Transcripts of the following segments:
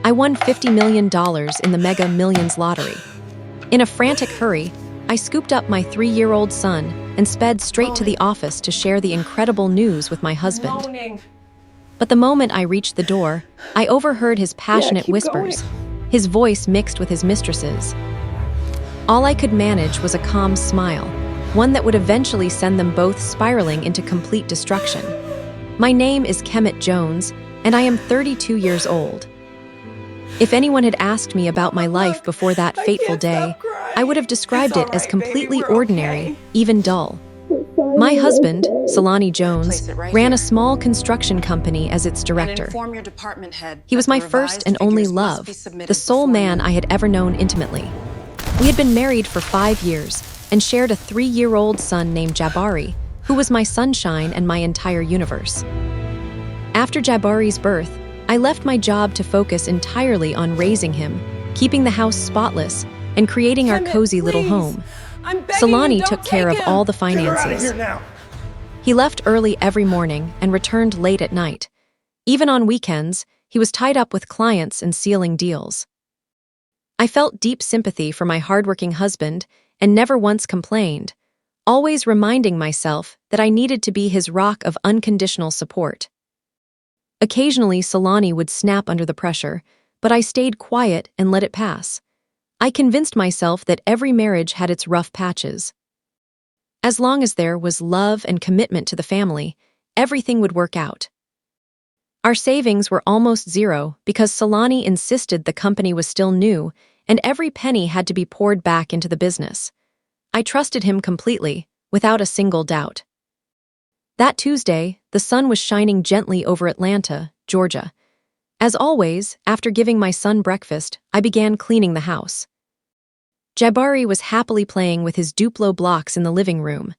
I won $50 million in the Mega Millions lottery. In a frantic hurry, I scooped up my 3-year-old son and sped straight to the office to share the incredible news with my husband. Moaning. But the moment I reached the door, I overheard his passionate keep whispers, his voice mixed with his mistress's. All I could manage was a calm smile, one that would eventually send them both spiraling into complete destruction. My name is Kemet Jones, and I am 32 years old. If anyone had asked me about my life before that fateful day, I would have described it as completely ordinary, even dull. My husband, Solani Jones, ran a small construction company as its director. He was my first and only love, the sole man I had ever known intimately. We had been married for 5 years and shared a 3-year-old son named Jabari, who was my sunshine and my entire universe. After Jabari's birth, I left my job to focus entirely on raising him, keeping the house spotless, and creating our cozy little home. Solani took care of all the finances. He left early every morning and returned late at night. Even on weekends, he was tied up with clients and sealing deals. I felt deep sympathy for my hardworking husband and never once complained, always reminding myself that I needed to be his rock of unconditional support. Occasionally, Solani would snap under the pressure, but I stayed quiet and let it pass. I convinced myself that every marriage had its rough patches. As long as there was love and commitment to the family, everything would work out. Our savings were almost zero because Solani insisted the company was still new and every penny had to be poured back into the business. I trusted him completely, without a single doubt. That Tuesday, the sun was shining gently over Atlanta, Georgia. As always, after giving my son breakfast, I began cleaning the house. Jabari was happily playing with his Duplo blocks in the living room.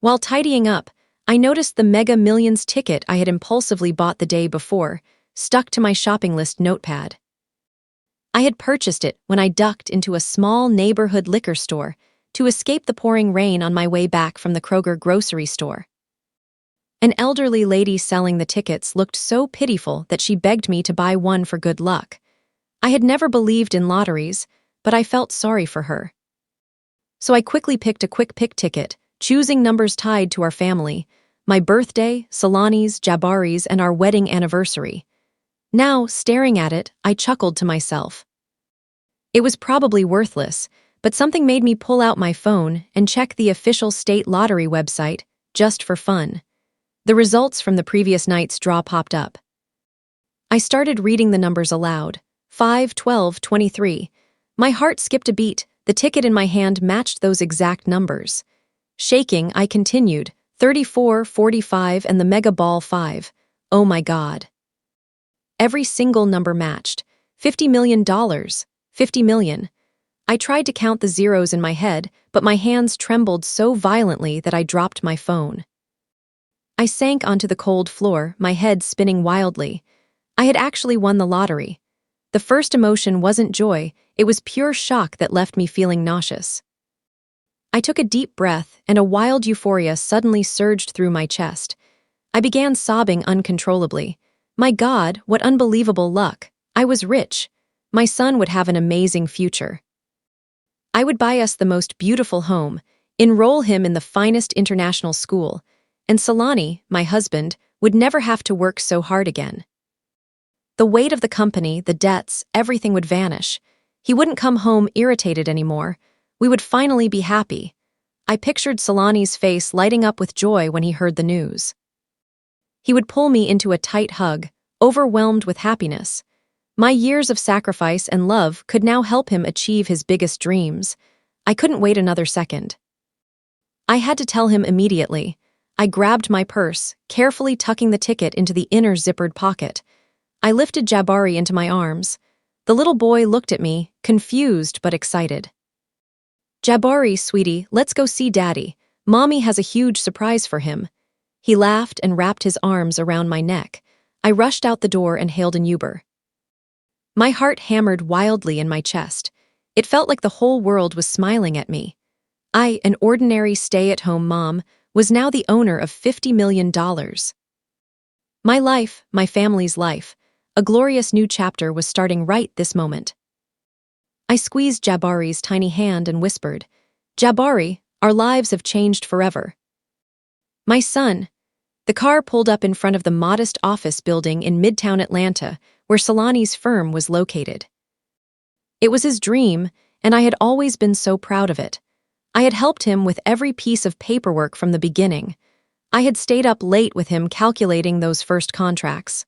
While tidying up, I noticed the Mega Millions ticket I had impulsively bought the day before, stuck to my shopping list notepad. I had purchased it when I ducked into a small neighborhood liquor store to escape the pouring rain on my way back from the Kroger grocery store. An elderly lady selling the tickets looked so pitiful that she begged me to buy one for good luck. I had never believed in lotteries, but I felt sorry for her. So I quickly picked a quick pick ticket, choosing numbers tied to our family, my birthday, Solani's, Jabari's, and our wedding anniversary. Now, staring at it, I chuckled to myself. It was probably worthless, but something made me pull out my phone and check the official state lottery website, just for fun. The results from the previous night's draw popped up. I started reading the numbers aloud. 5, 12, 23. My heart skipped a beat. The ticket in my hand matched those exact numbers. Shaking, I continued. 34, 45, and the mega ball 5. Oh my God. Every single number matched. $50 million. 50 million. I tried to count the zeros in my head, but my hands trembled so violently that I dropped my phone. I sank onto the cold floor, my head spinning wildly. I had actually won the lottery. The first emotion wasn't joy, it was pure shock that left me feeling nauseous. I took a deep breath, and a wild euphoria suddenly surged through my chest. I began sobbing uncontrollably. My God, what unbelievable luck. I was rich. My son would have an amazing future. I would buy us the most beautiful home, enroll him in the finest international school, and Solani, my husband, would never have to work so hard again. The weight of the company, the debts, everything would vanish. He wouldn't come home irritated anymore. We would finally be happy. I pictured Solani's face lighting up with joy when he heard the news. He would pull me into a tight hug, overwhelmed with happiness. My years of sacrifice and love could now help him achieve his biggest dreams. I couldn't wait another second. I had to tell him immediately. I grabbed my purse, carefully tucking the ticket into the inner zippered pocket. I lifted Jabari into my arms. The little boy looked at me, confused but excited. Jabari, sweetie, let's go see Daddy. Mommy has a huge surprise for him. He laughed and wrapped his arms around my neck. I rushed out the door and hailed an Uber. My heart hammered wildly in my chest. It felt like the whole world was smiling at me. I, an ordinary stay-at-home mom, was now the owner of $50 million. My life, my family's life, A glorious new chapter was starting right this moment. I squeezed Jabari's tiny hand and whispered, "Jabari, our lives have changed forever." "My son." The car pulled up in front of the modest office building in Midtown Atlanta, where Solani's firm was located. It was his dream, and I had always been so proud of it. I had helped him with every piece of paperwork from the beginning. I had stayed up late with him calculating those first contracts.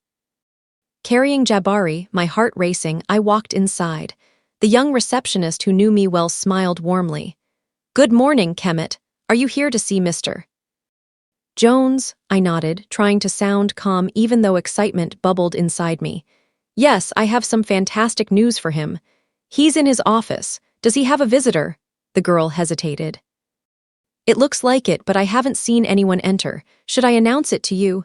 Carrying Jabari, my heart racing, I walked inside. The young receptionist who knew me well smiled warmly. "Good morning, Kemet. Are you here to see Mr. Jones?" I nodded, trying to sound calm even though excitement bubbled inside me. "Yes, I have some fantastic news for him. He's in his office. Does he have a visitor?" The girl hesitated. "It looks like it, but I haven't seen anyone enter. Should I announce it to you?"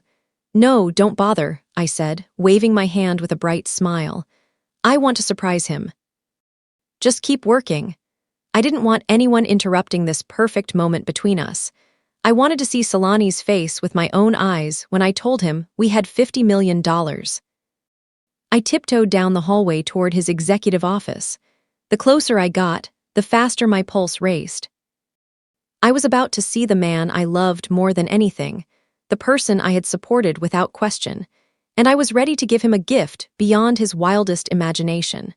"No, don't bother," I said, waving my hand with a bright smile. "I want to surprise him. Just keep working." I didn't want anyone interrupting this perfect moment between us. I wanted to see Solani's face with my own eyes when I told him we had $50 million. I tiptoed down the hallway toward his executive office. The closer I got, the faster my pulse raced. I was about to see the man I loved more than anything, the person I had supported without question, and I was ready to give him a gift beyond his wildest imagination.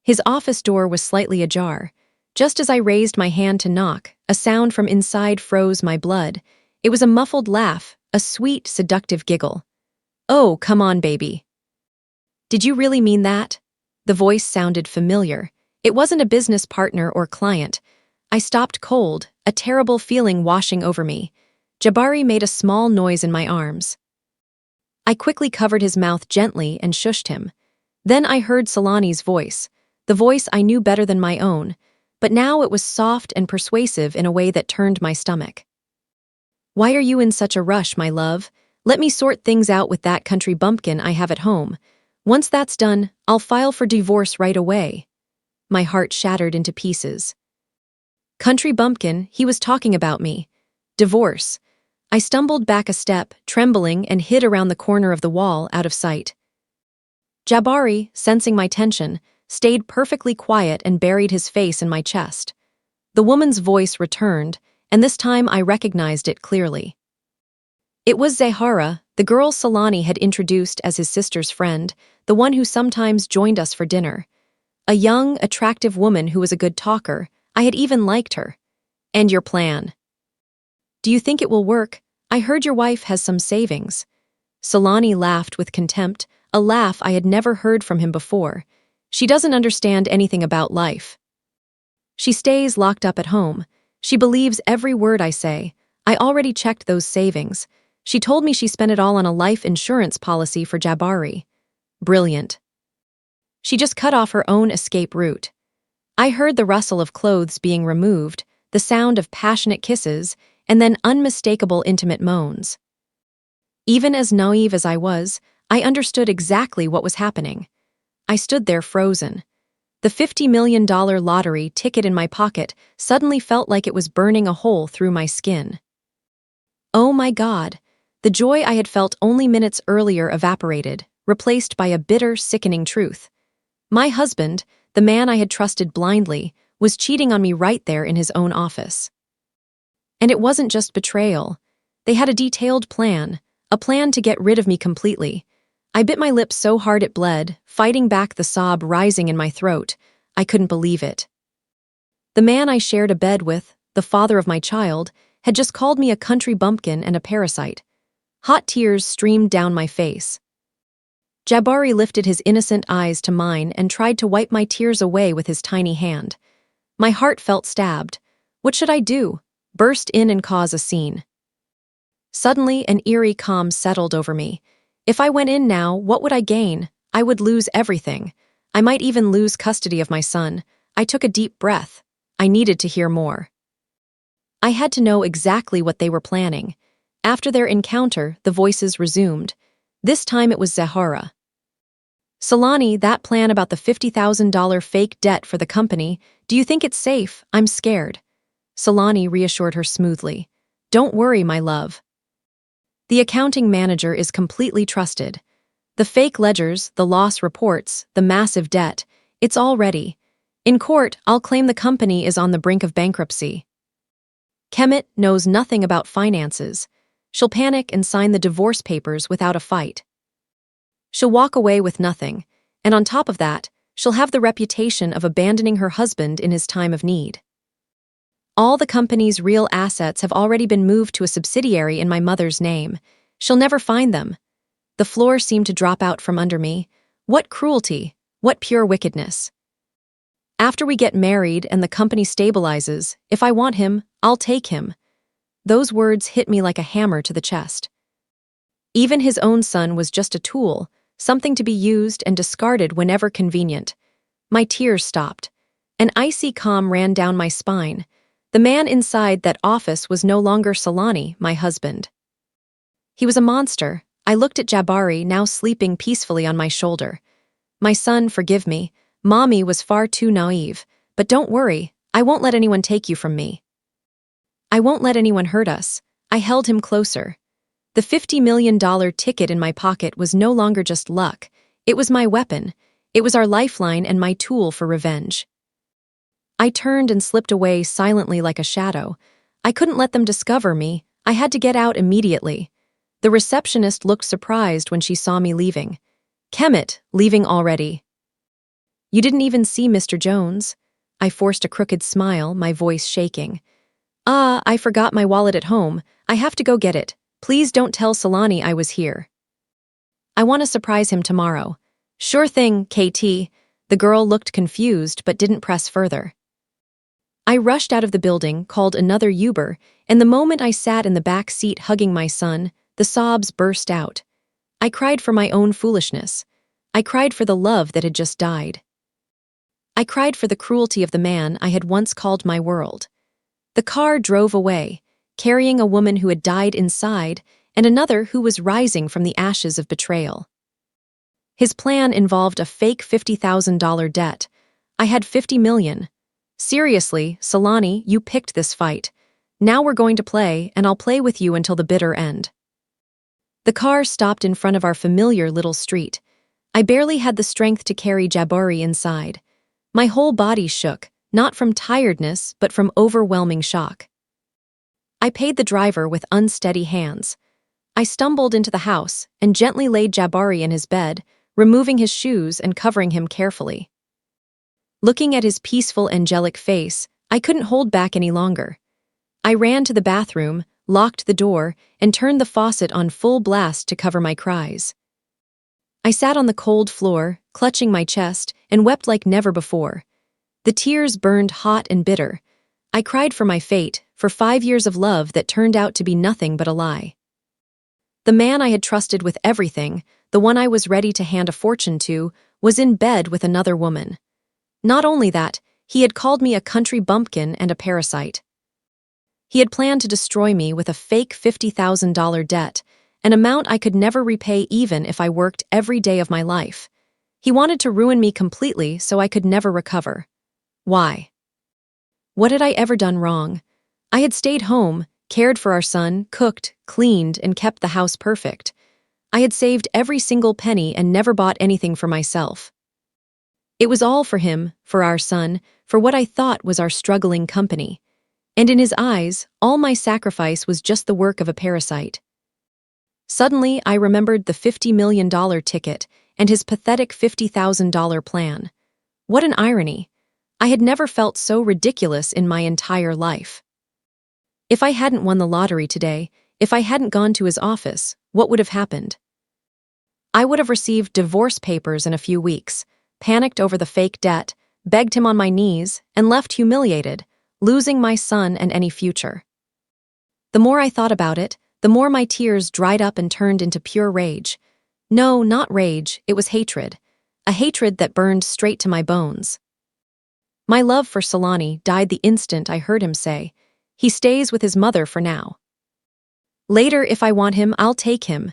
His office door was slightly ajar. Just as I raised my hand to knock, a sound from inside froze my blood. It was a muffled laugh, a sweet, seductive giggle. "Oh, come on, baby." "Did you really mean that?" The voice sounded familiar. It wasn't a business partner or client. I stopped cold, a terrible feeling washing over me. Jabari made a small noise in my arms. I quickly covered his mouth gently and shushed him. Then I heard Solani's voice, the voice I knew better than my own, but now it was soft and persuasive in a way that turned my stomach. "Why are you in such a rush, my love? Let me sort things out with that country bumpkin I have at home. Once that's done, I'll file for divorce right away." My heart shattered into pieces. Country bumpkin, he was talking about me. Divorce. I stumbled back a step, trembling, and hid around the corner of the wall, out of sight. Jabari, sensing my tension, stayed perfectly quiet and buried his face in my chest. The woman's voice returned, and this time I recognized it clearly. It was Zahara, the girl Solani had introduced as his sister's friend, the one who sometimes joined us for dinner. A young, attractive woman who was a good talker. I had even liked her. "And your plan? Do you think it will work? I heard your wife has some savings." Solani laughed with contempt, a laugh I had never heard from him before. "She doesn't understand anything about life. She stays locked up at home. She believes every word I say. I already checked those savings. She told me she spent it all on a life insurance policy for Jabari." Brilliant. She just cut off her own escape route. I heard the rustle of clothes being removed, the sound of passionate kisses, and then unmistakable intimate moans. Even as naive as I was, I understood exactly what was happening. I stood there frozen. The $50 million lottery ticket in my pocket suddenly felt like it was burning a hole through my skin. Oh my God! The joy I had felt only minutes earlier evaporated, replaced by a bitter, sickening truth. My husband, the man I had trusted blindly, was cheating on me right there in his own office. And it wasn't just betrayal. They had a detailed plan, a plan to get rid of me completely. I bit my lip so hard it bled, fighting back the sob rising in my throat. I couldn't believe it. The man I shared a bed with, the father of my child, had just called me a country bumpkin and a parasite. Hot tears streamed down my face. Jabari lifted his innocent eyes to mine and tried to wipe my tears away with his tiny hand. My heart felt stabbed. What should I do? Burst in and cause a scene? Suddenly, an eerie calm settled over me. If I went in now, what would I gain? I would lose everything. I might even lose custody of my son. I took a deep breath. I needed to hear more. I had to know exactly what they were planning. After their encounter, the voices resumed. This time it was Zahara. "Solani, that plan about the $50,000 fake debt for the company, do you think it's safe? I'm scared." Solani reassured her smoothly. "Don't worry, my love. The accounting manager is completely trusted. The fake ledgers, the loss reports, the massive debt. It's all ready. In court, I'll claim the company is on the brink of bankruptcy. Kemet knows nothing about finances. She'll panic and sign the divorce papers without a fight. She'll walk away with nothing, and on top of that, she'll have the reputation of abandoning her husband in his time of need. All the company's real assets have already been moved to a subsidiary in my mother's name. She'll never find them. The floor seemed to drop out from under me. What cruelty! What pure wickedness! After we get married and the company stabilizes, if I want him, I'll take him. Those words hit me like a hammer to the chest. Even his own son was just a tool, something to be used and discarded whenever convenient. My tears stopped. An icy calm ran down my spine. The man inside that office was no longer Solani, my husband. He was a monster. I looked at Jabari, now sleeping peacefully on my shoulder. My son, forgive me. Mommy was far too naive. But don't worry, I won't let anyone take you from me. I won't let anyone hurt us. I held him closer. The $50 million ticket in my pocket was no longer just luck. It was my weapon. It was our lifeline and my tool for revenge. I turned and slipped away silently like a shadow. I couldn't let them discover me. I had to get out immediately. The receptionist looked surprised when she saw me leaving. Kemet, leaving already. You didn't even see Mr. Jones? I forced a crooked smile, my voice shaking. I forgot my wallet at home. I have to go get it. Please don't tell Solani I was here. I want to surprise him tomorrow. Sure thing, KT. The girl looked confused but didn't press further. I rushed out of the building, called another Uber, and the moment I sat in the back seat hugging my son, the sobs burst out. I cried for my own foolishness. I cried for the love that had just died. I cried for the cruelty of the man I had once called my world. The car drove away, carrying a woman who had died inside and another who was rising from the ashes of betrayal. His plan involved a fake $50,000 debt. I had $50 million. Seriously, Solani, you picked this fight. Now we're going to play, and I'll play with you until the bitter end. The car stopped in front of our familiar little street. I barely had the strength to carry Jabari inside. My whole body shook, not from tiredness, but from overwhelming shock. I paid the driver with unsteady hands. I stumbled into the house and gently laid Jabari in his bed, removing his shoes and covering him carefully. Looking at his peaceful, angelic face, I couldn't hold back any longer. I ran to the bathroom, locked the door, and turned the faucet on full blast to cover my cries. I sat on the cold floor, clutching my chest, and wept like never before. The tears burned hot and bitter. I cried for my fate, for 5 years of love that turned out to be nothing but a lie. The man I had trusted with everything, the one I was ready to hand a fortune to, was in bed with another woman. Not only that, he had called me a country bumpkin and a parasite. He had planned to destroy me with a fake $50,000 debt, an amount I could never repay even if I worked every day of my life. He wanted to ruin me completely so I could never recover. Why? What had I ever done wrong? I had stayed home, cared for our son, cooked, cleaned, and kept the house perfect. I had saved every single penny and never bought anything for myself. It was all for him, for our son, for what I thought was our struggling company. And in his eyes, all my sacrifice was just the work of a parasite. Suddenly, I remembered the $50 million ticket and his pathetic $50,000 plan. What an irony. I had never felt so ridiculous in my entire life. If I hadn't won the lottery today, if I hadn't gone to his office, what would have happened? I would have received divorce papers in a few weeks, panicked over the fake debt, begged him on my knees, and left humiliated, losing my son and any future. The more I thought about it, the more my tears dried up and turned into pure rage. No, not rage, it was hatred. A hatred that burned straight to my bones. My love for Solani died the instant I heard him say, "He stays with his mother for now. Later, if I want him, I'll take him."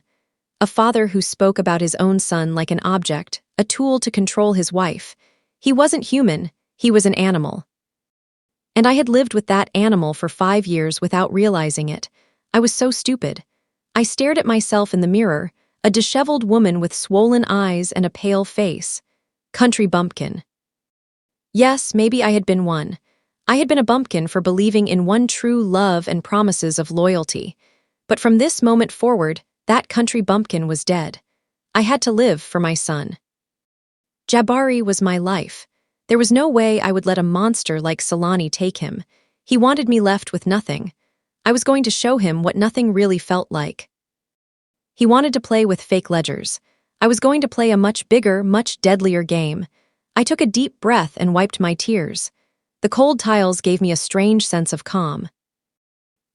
A father who spoke about his own son like an object, a tool to control his wife. He wasn't human, he was an animal. And I had lived with that animal for 5 years without realizing it. I was so stupid. I stared at myself in the mirror, a disheveled woman with swollen eyes and a pale face. Country bumpkin. Yes, maybe I had been one. I had been a bumpkin for believing in one true love and promises of loyalty. But from this moment forward, that country bumpkin was dead. I had to live for my son. Jabari was my life. There was no way I would let a monster like Solani take him. He wanted me left with nothing. I was going to show him what nothing really felt like. He wanted to play with fake ledgers. I was going to play a much bigger, much deadlier game. I took a deep breath and wiped my tears. The cold tiles gave me a strange sense of calm.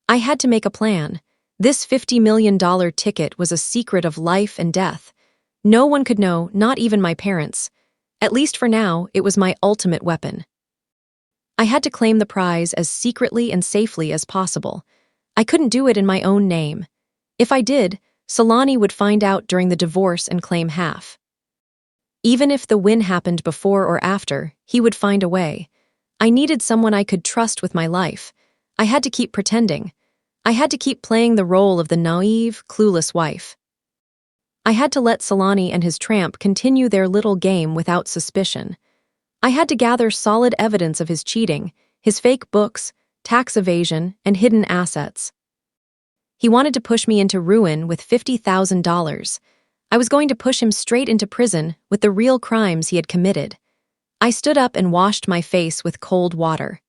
I had to make a plan. This $50 million ticket was a secret of life and death. No one could know, not even my parents. At least for now, it was my ultimate weapon. I had to claim the prize as secretly and safely as possible. I couldn't do it in my own name. If I did, Solani would find out during the divorce and claim half. Even if the win happened before or after, he would find a way. I needed someone I could trust with my life. I had to keep pretending. I had to keep playing the role of the naive, clueless wife. I had to let Solani and his tramp continue their little game without suspicion. I had to gather solid evidence of his cheating, his fake books, tax evasion, and hidden assets. He wanted to push me into ruin with $50,000. I was going to push him straight into prison with the real crimes he had committed. I stood up and washed my face with cold water.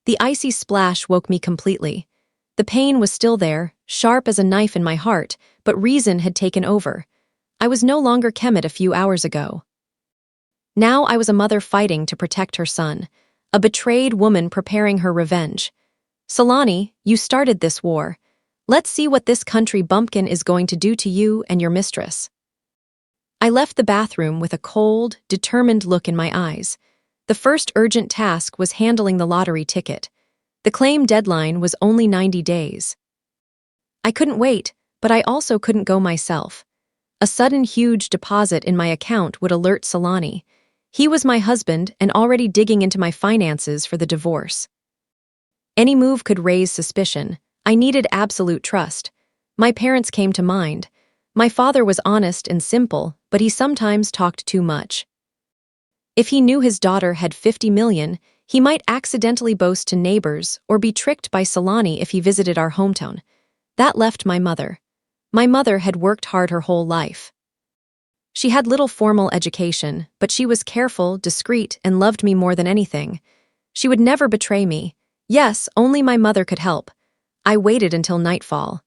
The icy splash woke me completely. The pain was still there, sharp as a knife in my heart, but reason had taken over. I was no longer Kemet a few hours ago. Now I was a mother fighting to protect her son, a betrayed woman preparing her revenge. Solani, you started this war. Let's see what this country bumpkin is going to do to you and your mistress. I left the bathroom with a cold, determined look in my eyes. The first urgent task was handling the lottery ticket. The claim deadline was only 90 days. I couldn't wait, but I also couldn't go myself. A sudden huge deposit in my account would alert Solani. He was my husband and already digging into my finances for the divorce. Any move could raise suspicion. I needed absolute trust. My parents came to mind. My father was honest and simple, but he sometimes talked too much. If he knew his daughter had 50 million, he might accidentally boast to neighbors or be tricked by Solani if he visited our hometown. That left my mother. My mother had worked hard her whole life. She had little formal education, but she was careful, discreet, and loved me more than anything. She would never betray me. Yes, only my mother could help. I waited until nightfall.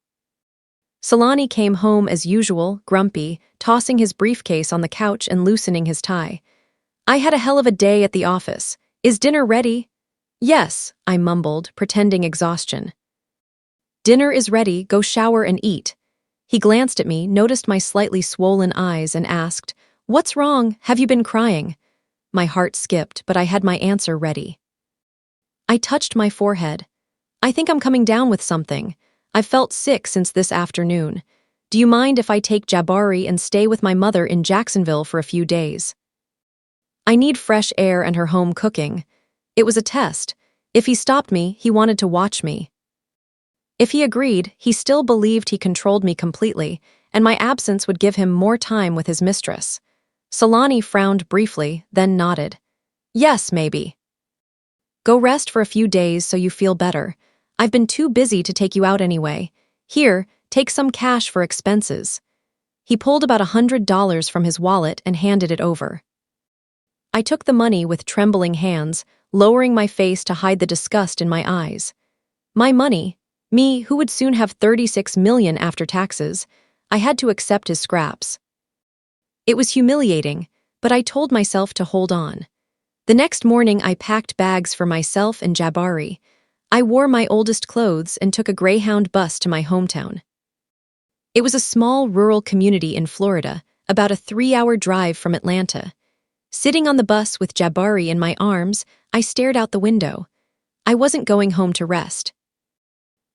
Solani came home as usual, grumpy, tossing his briefcase on the couch and loosening his tie. I had a hell of a day at the office. Is dinner ready? Yes, I mumbled, pretending exhaustion. Dinner is ready, go shower and eat. He glanced at me, noticed my slightly swollen eyes, and asked, What's wrong? Have you been crying? My heart skipped, but I had my answer ready. I touched my forehead. I think I'm coming down with something. I've felt sick since this afternoon. Do you mind if I take Jabari and stay with my mother in Jacksonville for a few days? I need fresh air and her home cooking. It was a test. If he stopped me, he wanted to watch me. If he agreed, he still believed he controlled me completely, and my absence would give him more time with his mistress. Solani frowned briefly, then nodded. Yes, maybe. Go rest for a few days so you feel better. I've been too busy to take you out anyway. Here, take some cash for expenses. He pulled about $100 from his wallet and handed it over. I took the money with trembling hands, lowering my face to hide the disgust in my eyes. My money, me who would soon have 36 million after taxes, I had to accept his scraps. It was humiliating, but I told myself to hold on. The next morning I packed bags for myself and Jabari. I wore my oldest clothes and took a Greyhound bus to my hometown. It was a small rural community in Florida, about a 3-hour drive from Atlanta. Sitting on the bus with Jabari in my arms, I stared out the window. I wasn't going home to rest.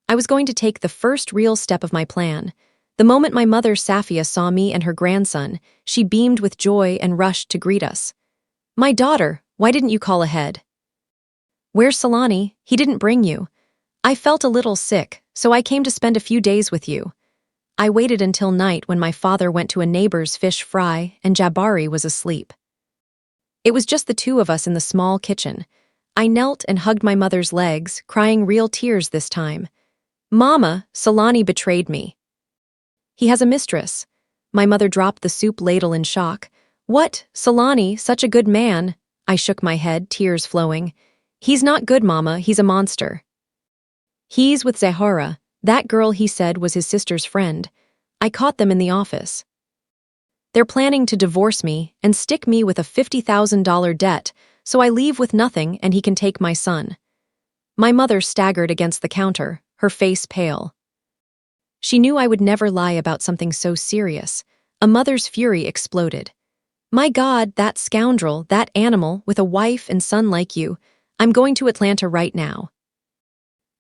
I was going to take the first real step of my plan. The moment my mother Safia saw me and her grandson, she beamed with joy and rushed to greet us. My daughter, why didn't you call ahead? Where's Solani? He didn't bring you. I felt a little sick, so I came to spend a few days with you. I waited until night when my father went to a neighbor's fish fry and Jabari was asleep. It was just the two of us in the small kitchen. I knelt and hugged my mother's legs, crying real tears this time. "Mama, Solani betrayed me. He has a mistress." My mother dropped the soup ladle in shock. "What? Solani, such a good man." I shook my head, tears flowing. "He's not good, Mama, he's a monster. He's with Zahara. That girl he said was his sister's friend. I caught them in the office. They're planning to divorce me and stick me with a $50,000 debt, so I leave with nothing and he can take my son." My mother staggered against the counter, her face pale. She knew I would never lie about something so serious. A mother's fury exploded. "My God, that scoundrel, that animal, with a wife and son like you. I'm going to Atlanta right now.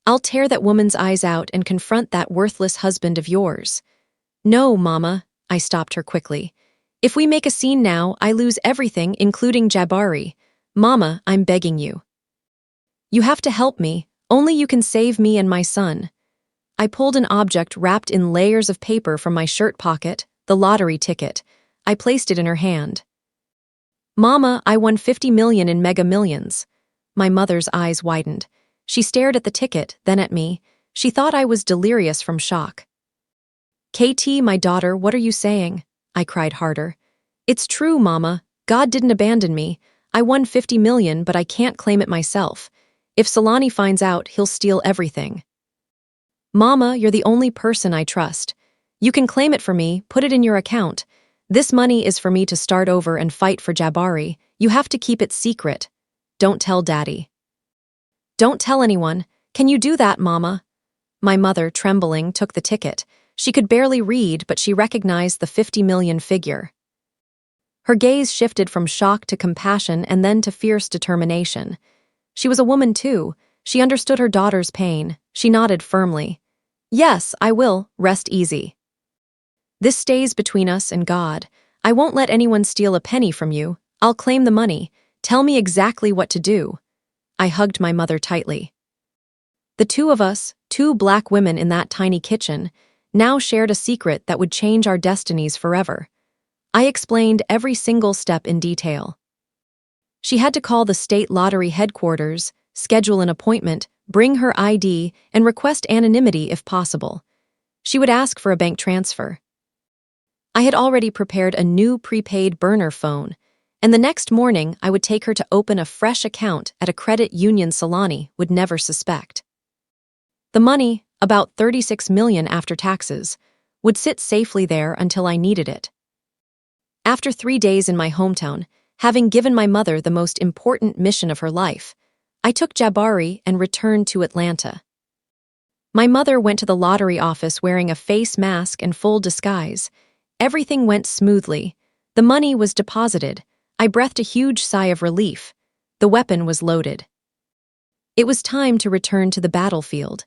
I'll tear that woman's eyes out and confront that worthless husband of yours." "No, Mama," I stopped her quickly. "If we make a scene now, I lose everything, including Jabari. Mama, I'm begging you. You have to help me. Only you can save me and my son." I pulled an object wrapped in layers of paper from my shirt pocket, the lottery ticket. I placed it in her hand. "Mama, I won 50 million in Mega Millions." My mother's eyes widened. She stared at the ticket, then at me. She thought I was delirious from shock. "KT, my daughter, what are you saying?" I cried harder. "It's true, Mama. God didn't abandon me. I won 50 million, but I can't claim it myself. If Solani finds out, he'll steal everything. Mama, you're the only person I trust. You can claim it for me, put it in your account. This money is for me to start over and fight for Jabari. You have to keep it secret. Don't tell Daddy." "Don't tell anyone. Can you do that, Mama?" My mother, trembling, took the ticket. She could barely read, but she recognized the 50 million figure. Her gaze shifted from shock to compassion and then to fierce determination. She was a woman too. She understood her daughter's pain. She nodded firmly. "Yes, I will. Rest easy. This stays between us and God. I won't let anyone steal a penny from you. I'll claim the money. Tell me exactly what to do." I hugged my mother tightly. The two of us, two black women in that tiny kitchen, now shared a secret that would change our destinies forever. I explained every single step in detail. She had to call the state lottery headquarters, schedule an appointment, bring her ID, and request anonymity if possible. She would ask for a bank transfer. I had already prepared a new prepaid burner phone, and the next morning I would take her to open a fresh account at a credit union Solani would never suspect. The money, about 36 million after taxes, would sit safely there until I needed it. After 3 days in my hometown, having given my mother the most important mission of her life, I took Jabari and returned to Atlanta. My mother went to the lottery office wearing a face mask and full disguise. Everything went smoothly. The money was deposited. I breathed a huge sigh of relief. The weapon was loaded. It was time to return to the battlefield.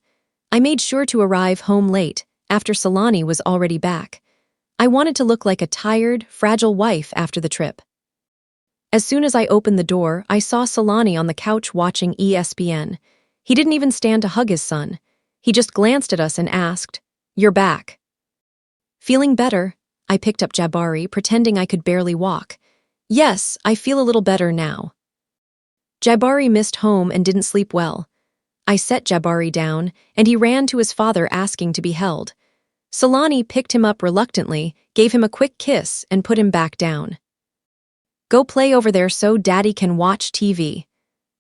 I made sure to arrive home late, after Solani was already back. I wanted to look like a tired, fragile wife after the trip. As soon as I opened the door, I saw Solani on the couch watching ESPN. He didn't even stand to hug his son. He just glanced at us and asked, "You're back." Feeling better, I picked up Jabari, pretending I could barely walk. "Yes, I feel a little better now." Jabari missed home and didn't sleep well. I set Jabari down, and he ran to his father asking to be held. Solani picked him up reluctantly, gave him a quick kiss, and put him back down. "Go play over there so Daddy can watch TV."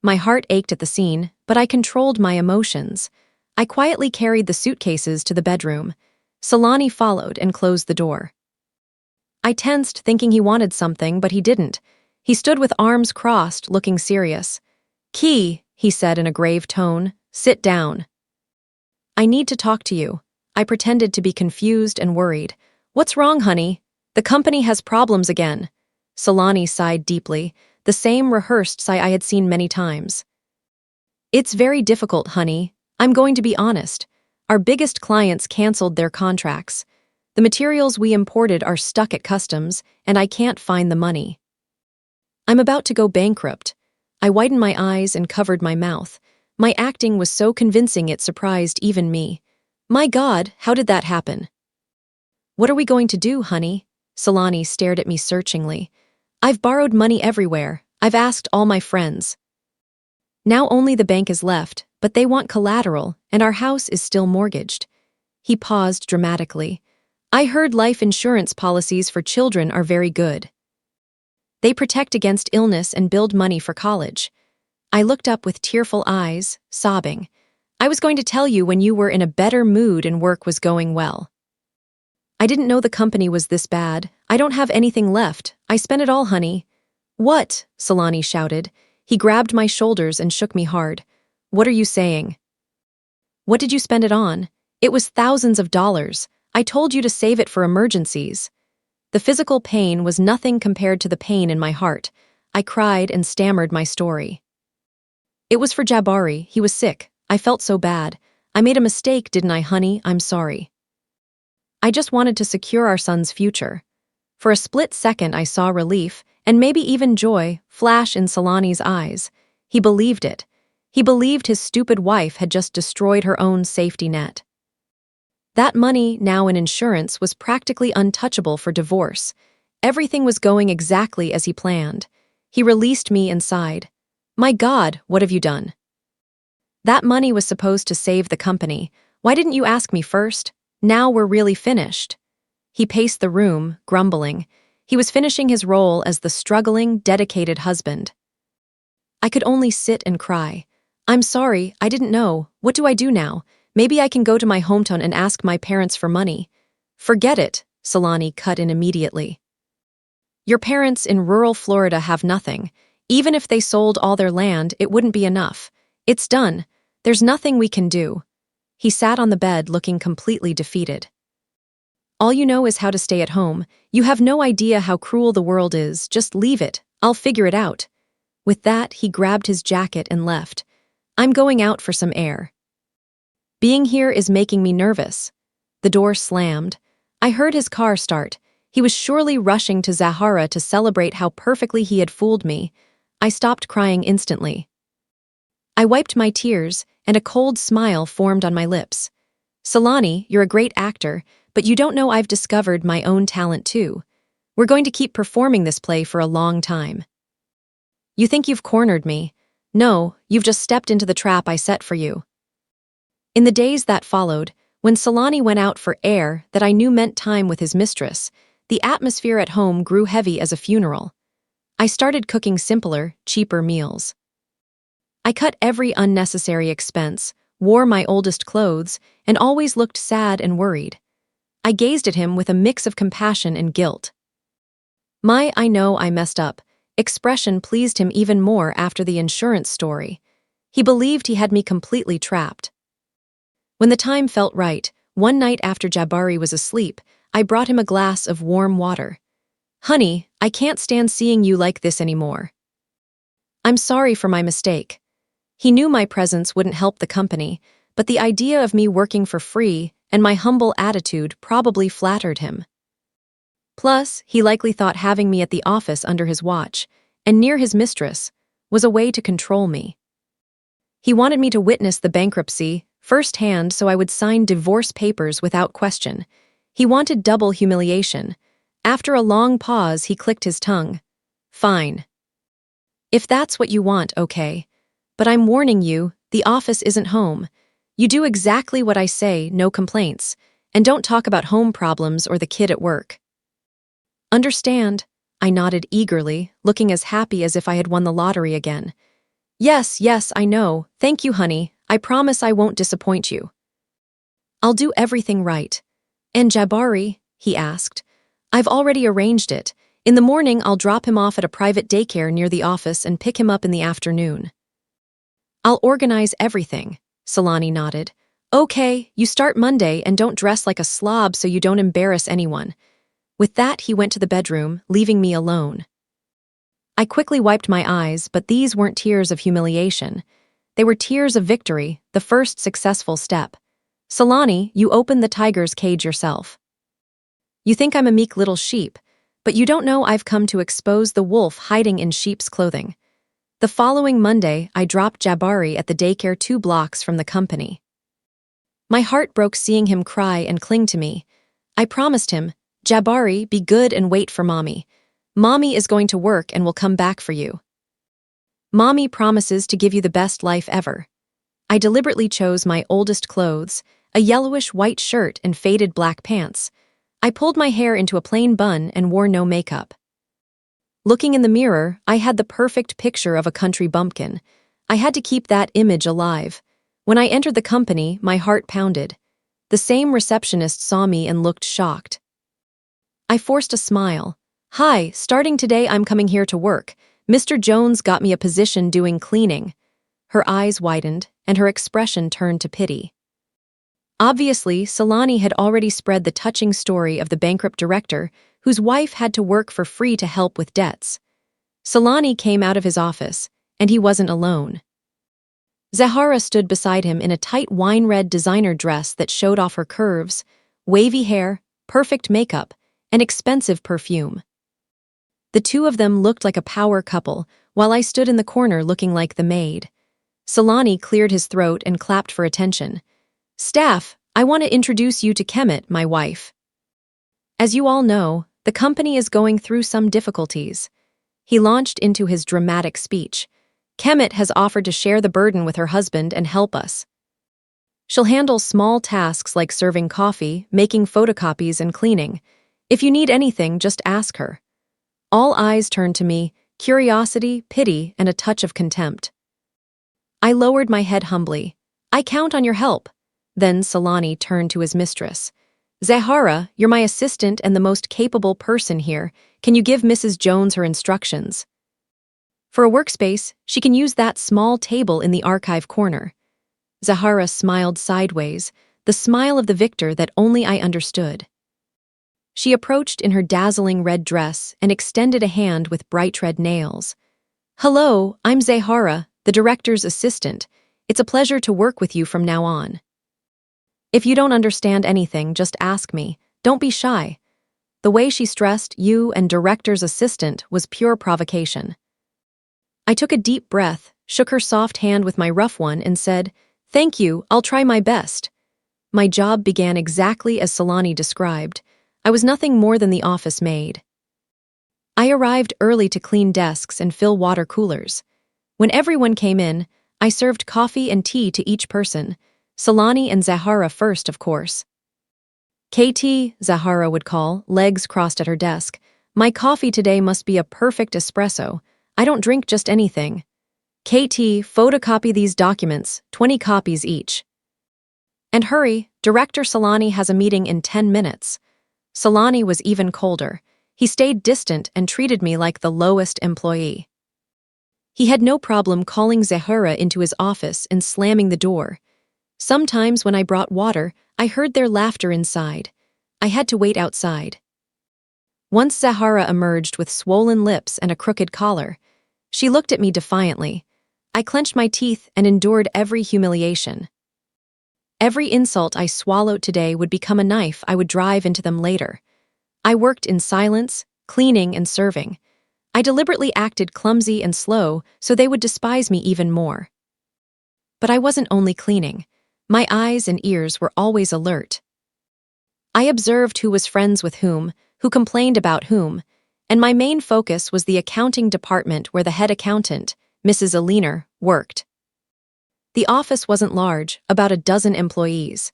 My heart ached at the scene, but I controlled my emotions. I quietly carried the suitcases to the bedroom. Solani followed and closed the door. I tensed, thinking he wanted something, but he didn't. He stood with arms crossed, looking serious. "Key," he said in a grave tone, "sit down. I need to talk to you." I pretended to be confused and worried. "What's wrong, honey? The company has problems again." Solani sighed deeply, the same rehearsed sigh I had seen many times. "It's very difficult, honey. I'm going to be honest. Our biggest clients canceled their contracts. The materials we imported are stuck at customs, and I can't find the money. I'm about to go bankrupt." I widened my eyes and covered my mouth. My acting was so convincing it surprised even me. "My God, how did that happen?" What are we going to do, honey? Solani stared at me searchingly. I've borrowed money everywhere. I've asked all my friends. Now only the bank is left, but they want collateral, and our house is still mortgaged. He paused dramatically. I heard life insurance policies for children are very good. They protect against illness and build money for college. I looked up with tearful eyes, sobbing. I was going to tell you when you were in a better mood and work was going well. I didn't know the company was this bad. I don't have anything left. I spent it all, honey. What? Solani shouted. He grabbed my shoulders and shook me hard. What are you saying? What did you spend it on? It was thousands of dollars. I told you to save it for emergencies. The physical pain was nothing compared to the pain in my heart. I cried and stammered my story. It was for Jabari. He was sick. I felt so bad. I made a mistake, didn't I, honey? I'm sorry. I just wanted to secure our son's future. For a split second I saw relief, and maybe even joy, flash in Solani's eyes. He believed it. He believed his stupid wife had just destroyed her own safety net. That money, now in insurance, was practically untouchable for divorce. Everything was going exactly as he planned. He released me and sighed. My God, what have you done? That money was supposed to save the company. Why didn't you ask me first? Now we're really finished. He paced the room, grumbling. He was finishing his role as the struggling, dedicated husband. I could only sit and cry. I'm sorry, I didn't know. What do I do now? Maybe I can go to my hometown and ask my parents for money. Forget it, Solani cut in immediately. Your parents in rural Florida have nothing. Even if they sold all their land, it wouldn't be enough. It's done. There's nothing we can do. He sat on the bed looking completely defeated. All you know is how to stay at home. You have no idea how cruel the world is. Just leave it. I'll figure it out. With that, he grabbed his jacket and left. I'm going out for some air. Being here is making me nervous. The door slammed. I heard his car start. He was surely rushing to Zahara to celebrate how perfectly he had fooled me. I stopped crying instantly. I wiped my tears, and a cold smile formed on my lips. Solani, you're a great actor, but you don't know I've discovered my own talent too. We're going to keep performing this play for a long time. You think you've cornered me? No, you've just stepped into the trap I set for you. In the days that followed, when Solani went out for air that I knew meant time with his mistress, the atmosphere at home grew heavy as a funeral. I started cooking simpler, cheaper meals. I cut every unnecessary expense, wore my oldest clothes, and always looked sad and worried. I gazed at him with a mix of compassion and guilt. My "I know I messed up" expression pleased him even more after the insurance story. He believed he had me completely trapped. When the time felt right, one night after Jabari was asleep, I brought him a glass of warm water. Honey, I can't stand seeing you like this anymore. I'm sorry for my mistake. He knew my presence wouldn't help the company, but the idea of me working for free and my humble attitude probably flattered him. Plus, he likely thought having me at the office under his watch, and near his mistress, was a way to control me. He wanted me to witness the bankruptcy firsthand so I would sign divorce papers without question. He wanted double humiliation. After a long pause, he clicked his tongue. Fine. If that's what you want, okay. But I'm warning you, the office isn't home. You do exactly what I say, no complaints, and don't talk about home problems or the kid at work. Understand? I nodded eagerly, looking as happy as if I had won the lottery again. Yes, I know. Thank you, honey. I promise I won't disappoint you. I'll do everything right. And Jabari? He asked. I've already arranged it. In the morning, I'll drop him off at a private daycare near the office and pick him up in the afternoon. I'll organize everything, Solani nodded. Okay, you start Monday and don't dress like a slob so you don't embarrass anyone. With that, he went to the bedroom, leaving me alone. I quickly wiped my eyes, but these weren't tears of humiliation. They were tears of victory, the first successful step. Solani, you opened the tiger's cage yourself. You think I'm a meek little sheep, but you don't know I've come to expose the wolf hiding in sheep's clothing. The following Monday, I dropped Jabari at the daycare 2 blocks from the company. My heart broke seeing him cry and cling to me. I promised him, Jabari, be good and wait for Mommy. Mommy is going to work and will come back for you. Mommy promises to give you the best life ever. I deliberately chose my oldest clothes, a yellowish white shirt and faded black pants. I pulled my hair into a plain bun and wore no makeup. Looking in the mirror, I had the perfect picture of a country bumpkin. I had to keep that image alive. When I entered the company, my heart pounded. The same receptionist saw me and looked shocked. I forced a smile. Hi, starting today I'm coming here to work. Mr. Jones got me a position doing cleaning. Her eyes widened, and her expression turned to pity. Obviously, Solani had already spread the touching story of the bankrupt director whose wife had to work for free to help with debts. Solani came out of his office, and he wasn't alone. Zahara stood beside him in a tight wine-red designer dress that showed off her curves, wavy hair, perfect makeup, and expensive perfume. The two of them looked like a power couple, while I stood in the corner looking like the maid. Solani cleared his throat and clapped for attention. Staff, I want to introduce you to Kemet, my wife. As you all know, the company is going through some difficulties. He launched into his dramatic speech. Kemet has offered to share the burden with her husband and help us. She'll handle small tasks like serving coffee, making photocopies, and cleaning. If you need anything, just ask her. All eyes turned to me, curiosity, pity, and a touch of contempt. I lowered my head humbly. I count on your help. Then Solani turned to his mistress. Zahara, you're my assistant and the most capable person here. Can you give Mrs. Jones her instructions? For a workspace, she can use that small table in the archive corner. Zahara smiled sideways, the smile of the victor that only I understood. She approached in her dazzling red dress and extended a hand with bright red nails. Hello, I'm Zahara, the director's assistant. It's a pleasure to work with you from now on. If you don't understand anything, just ask me. Don't be shy. The way she stressed you and director's assistant was pure provocation. I took a deep breath, shook her soft hand with my rough one, and said, Thank you, I'll try my best. My job began exactly as Solani described. I was nothing more than the office maid. I arrived early to clean desks and fill water coolers. When everyone came in, I served coffee and tea to each person. Solani and Zahara first, of course. KT, Zahara would call, legs crossed at her desk. My coffee today must be a perfect espresso. I don't drink just anything. KT, photocopy these documents, 20 copies each. And hurry, Director Solani has a meeting in 10 minutes. Solani was even colder. He stayed distant and treated me like the lowest employee. He had no problem calling Zahara into his office and slamming the door. Sometimes when I brought water, I heard their laughter inside. I had to wait outside. Once Zahara emerged with swollen lips and a crooked collar. She looked at me defiantly. I clenched my teeth and endured every humiliation. Every insult I swallowed today would become a knife I would drive into them later. I worked in silence, cleaning and serving. I deliberately acted clumsy and slow so they would despise me even more. But I wasn't only cleaning. My eyes and ears were always alert. I observed who was friends with whom, who complained about whom, and my main focus was the accounting department where the head accountant, Mrs. Aliner, worked. The office wasn't large, about a dozen employees.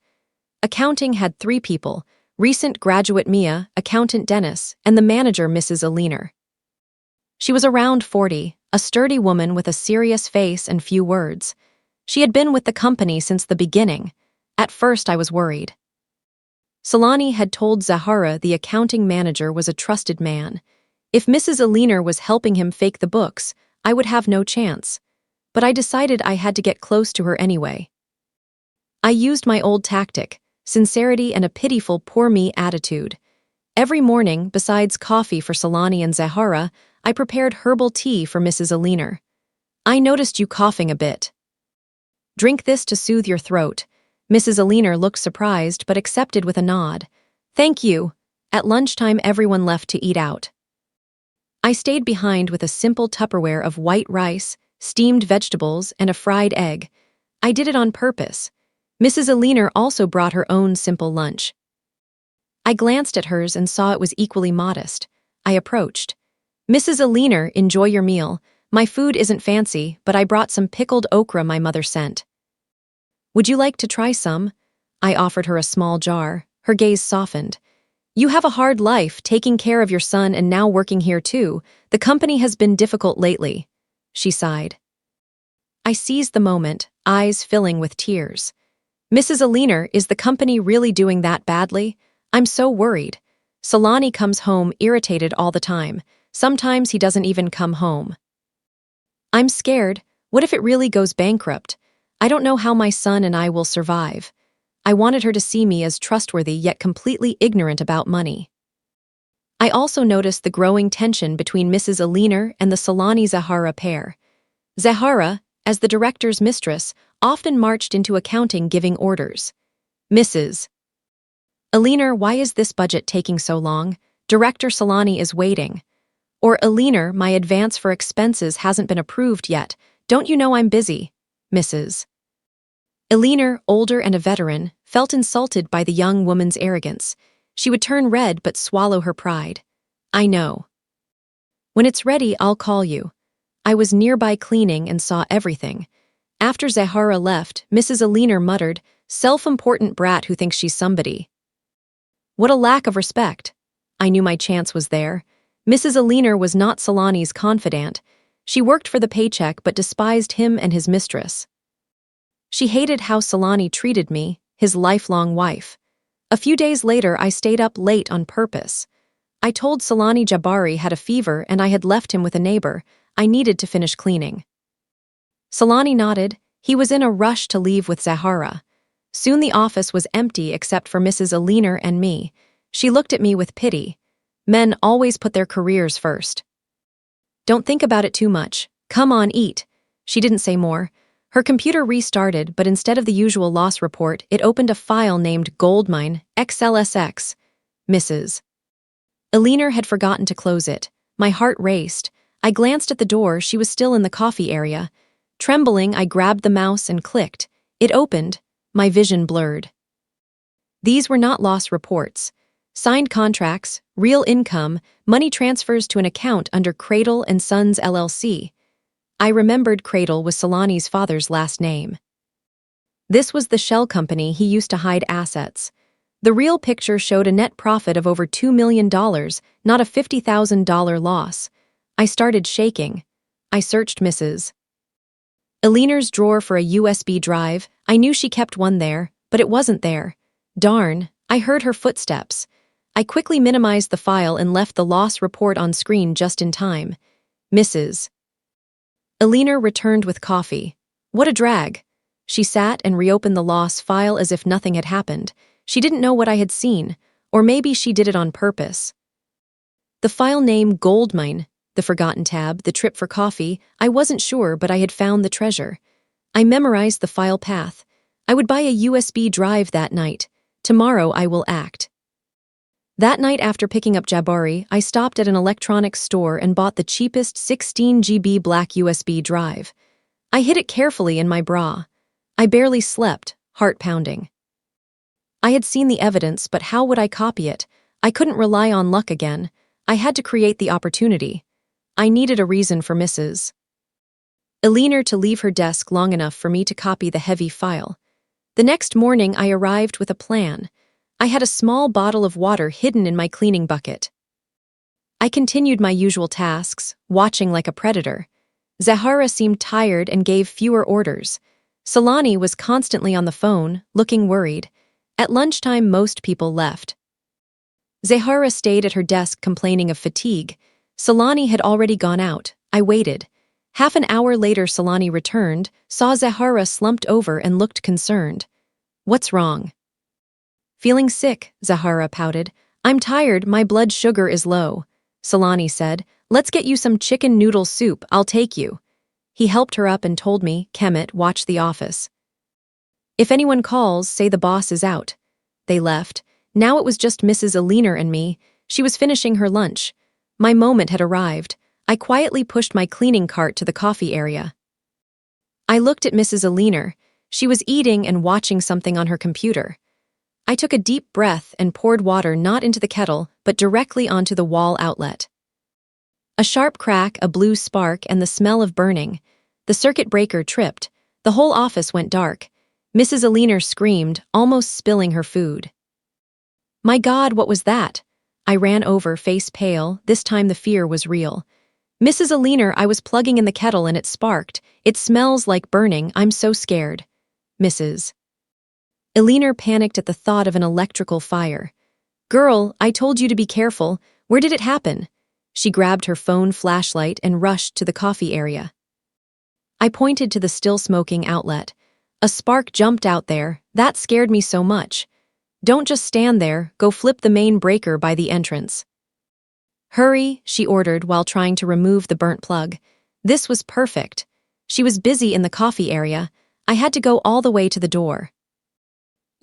Accounting had 3 people, recent graduate Mia, accountant Dennis, and the manager Mrs. Aliner. She was around 40, a sturdy woman with a serious face and few words. She had been with the company since the beginning. At first I was worried. Solani had told Zahara the accounting manager was a trusted man. If Mrs. Aliner was helping him fake the books, I would have no chance. But I decided I had to get close to her anyway. I used my old tactic, sincerity and a pitiful poor me attitude. Every morning, besides coffee for Solani and Zahara, I prepared herbal tea for Mrs. Aliner. I noticed you coughing a bit. Drink this to soothe your throat. Mrs. Aliner looked surprised but accepted with a nod. Thank you. At lunchtime everyone left to eat out. I stayed behind with a simple Tupperware of white rice, steamed vegetables, and a fried egg. I did it on purpose. Mrs. Aliner also brought her own simple lunch. I glanced at hers and saw it was equally modest. I approached. "Mrs. Aliner, enjoy your meal. My food isn't fancy, but I brought some pickled okra my mother sent. Would you like to try some?" I offered her a small jar. Her gaze softened. "You have a hard life, taking care of your son and now working here too. The company has been difficult lately." She sighed. I seized the moment, eyes filling with tears. "Mrs. Aliner, is the company really doing that badly? I'm so worried. Solani comes home irritated all the time. Sometimes he doesn't even come home. I'm scared. What if it really goes bankrupt? I don't know how my son and I will survive." I wanted her to see me as trustworthy yet completely ignorant about money. I also noticed the growing tension between Mrs. Aliner and the Solani-Zahara pair. Zahara, as the director's mistress, often marched into accounting giving orders. "Mrs. Aliner, why is this budget taking so long? Director Solani is waiting." Or, "Aliner, my advance for expenses hasn't been approved yet. Don't you know I'm busy?" Mrs. Aliner, older and a veteran, felt insulted by the young woman's arrogance. She would turn red but swallow her pride. "I know. When it's ready, I'll call you." I was nearby cleaning and saw everything. After Zahara left, Mrs. Aliner muttered, "Self-important brat who thinks she's somebody. What a lack of respect." I knew my chance was there. Mrs. Aliner was not Solani's confidant. She worked for the paycheck but despised him and his mistress. She hated how Solani treated me, his lifelong wife. A few days later, I stayed up late on purpose. I told Solani Jabari had a fever and I had left him with a neighbor. I needed to finish cleaning. Solani nodded. He was in a rush to leave with Zahara. Soon the office was empty except for Mrs. Aliner and me. She looked at me with pity. Men always put their careers first. "Don't think about it too much. Come on, eat." She didn't say more. Her computer restarted, but instead of the usual loss report, it opened a file named Goldmine XLSX. Mrs. Aliner had forgotten to close it. My heart raced. I glanced at the door. She was still in the coffee area. Trembling, I grabbed the mouse and clicked. It opened. My vision blurred. These were not loss reports. Signed contracts, real income, money transfers to an account under Cradle and Sons LLC. I remembered Cradle was Solani's father's last name. This was the shell company he used to hide assets. The real picture showed a net profit of over $2 million, not a $50,000 loss. I started shaking. I searched Mrs. Aliner's drawer for a USB drive. I knew she kept one there, but it wasn't there. Darn, I heard her footsteps. I quickly minimized the file and left the loss report on screen just in time. Mrs. Aliner returned with coffee. "What a drag." She sat and reopened the loss file as if nothing had happened. She didn't know what I had seen, or maybe she did it on purpose. The file name Goldmine, the forgotten tab, the trip for coffee, I wasn't sure, but I had found the treasure. I memorized the file path. I would buy a USB drive that night. Tomorrow I will act. That night after picking up Jabari, I stopped at an electronics store and bought the cheapest 16 GB black USB drive. I hid it carefully in my bra. I barely slept, heart pounding. I had seen the evidence, but how would I copy it? I couldn't rely on luck again. I had to create the opportunity. I needed a reason for Mrs. Aliner to leave her desk long enough for me to copy the heavy file. The next morning I arrived with a plan. I had a small bottle of water hidden in my cleaning bucket. I continued my usual tasks, watching like a predator. Zahara seemed tired and gave fewer orders. Solani was constantly on the phone, looking worried. At lunchtime, most people left. Zahara stayed at her desk complaining of fatigue. Solani had already gone out. I waited. Half an hour later, Solani returned, saw Zahara slumped over and looked concerned. "What's wrong?" "Feeling sick," Zahara pouted. "I'm tired, my blood sugar is low." Solani said, "Let's get you some chicken noodle soup, I'll take you." He helped her up and told me, "Kemet, watch the office. If anyone calls, say the boss is out." They left. Now it was just Mrs. Aliner and me. She was finishing her lunch. My moment had arrived. I quietly pushed my cleaning cart to the coffee area. I looked at Mrs. Aliner. She was eating and watching something on her computer. I took a deep breath and poured water not into the kettle, but directly onto the wall outlet. A sharp crack, a blue spark, and the smell of burning. The circuit breaker tripped. The whole office went dark. Mrs. Aliner screamed, almost spilling her food. My God, what was that? I ran over, face pale. This time the fear was real. Mrs. Aliner, I was plugging in the kettle and it sparked. It smells like burning. I'm so scared. Mrs. Aliner panicked at the thought of an electrical fire. Girl, I told you to be careful. Where did it happen? She grabbed her phone flashlight and rushed to the coffee area. I pointed to the still-smoking outlet. A spark jumped out there. That scared me so much. Don't just stand there, go flip the main breaker by the entrance. Hurry, she ordered while trying to remove the burnt plug. This was perfect. She was busy in the coffee area. I had to go all the way to the door.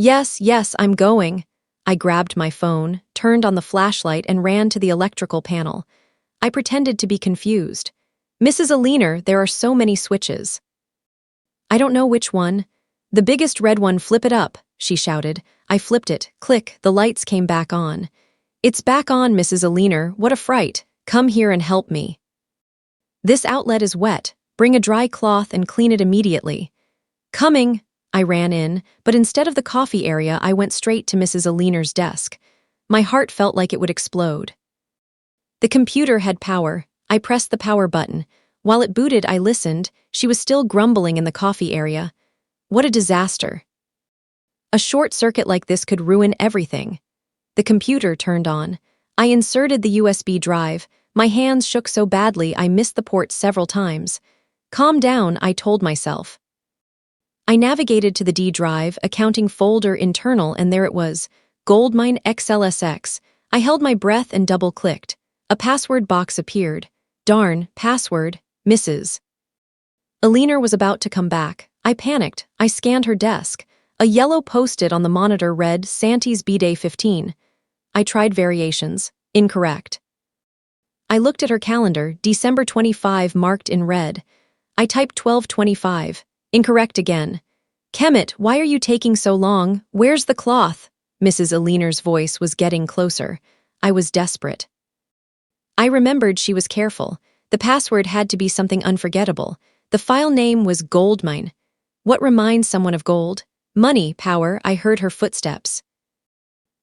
Yes, I'm going. I grabbed my phone, turned on the flashlight, and ran to the electrical panel. I pretended to be confused. Mrs. Aliner, there are so many switches. I don't know which one. The biggest red one, flip it up, she shouted. I flipped it. Click, the lights came back on. It's back on, Mrs. Aliner. What a fright. Come here and help me. This outlet is wet. Bring a dry cloth and clean it immediately. Coming. I ran in, but instead of the coffee area, I went straight to Mrs. Aliner's desk. My heart felt like it would explode. The computer had power. I pressed the power button. While it booted, I listened. She was still grumbling in the coffee area. What a disaster. A short circuit like this could ruin everything. The computer turned on. I inserted the USB drive. My hands shook so badly I missed the port several times. Calm down, I told myself. I navigated to the D drive, accounting folder internal, and there it was, Goldmine XLSX. I held my breath and double-clicked. A password box appeared. Darn, password, Mrs. Aliner was about to come back. I panicked. I scanned her desk. A yellow post-it on the monitor read, Santi's B-Day 15. I tried variations. Incorrect. I looked at her calendar, December 25 marked in red. I typed 12/25. Incorrect again. Kemet, why are you taking so long? Where's the cloth? Mrs. Aliner's voice was getting closer. I was desperate. I remembered she was careful. The password had to be something unforgettable. The file name was Goldmine. What reminds someone of gold? Money, power. I heard her footsteps.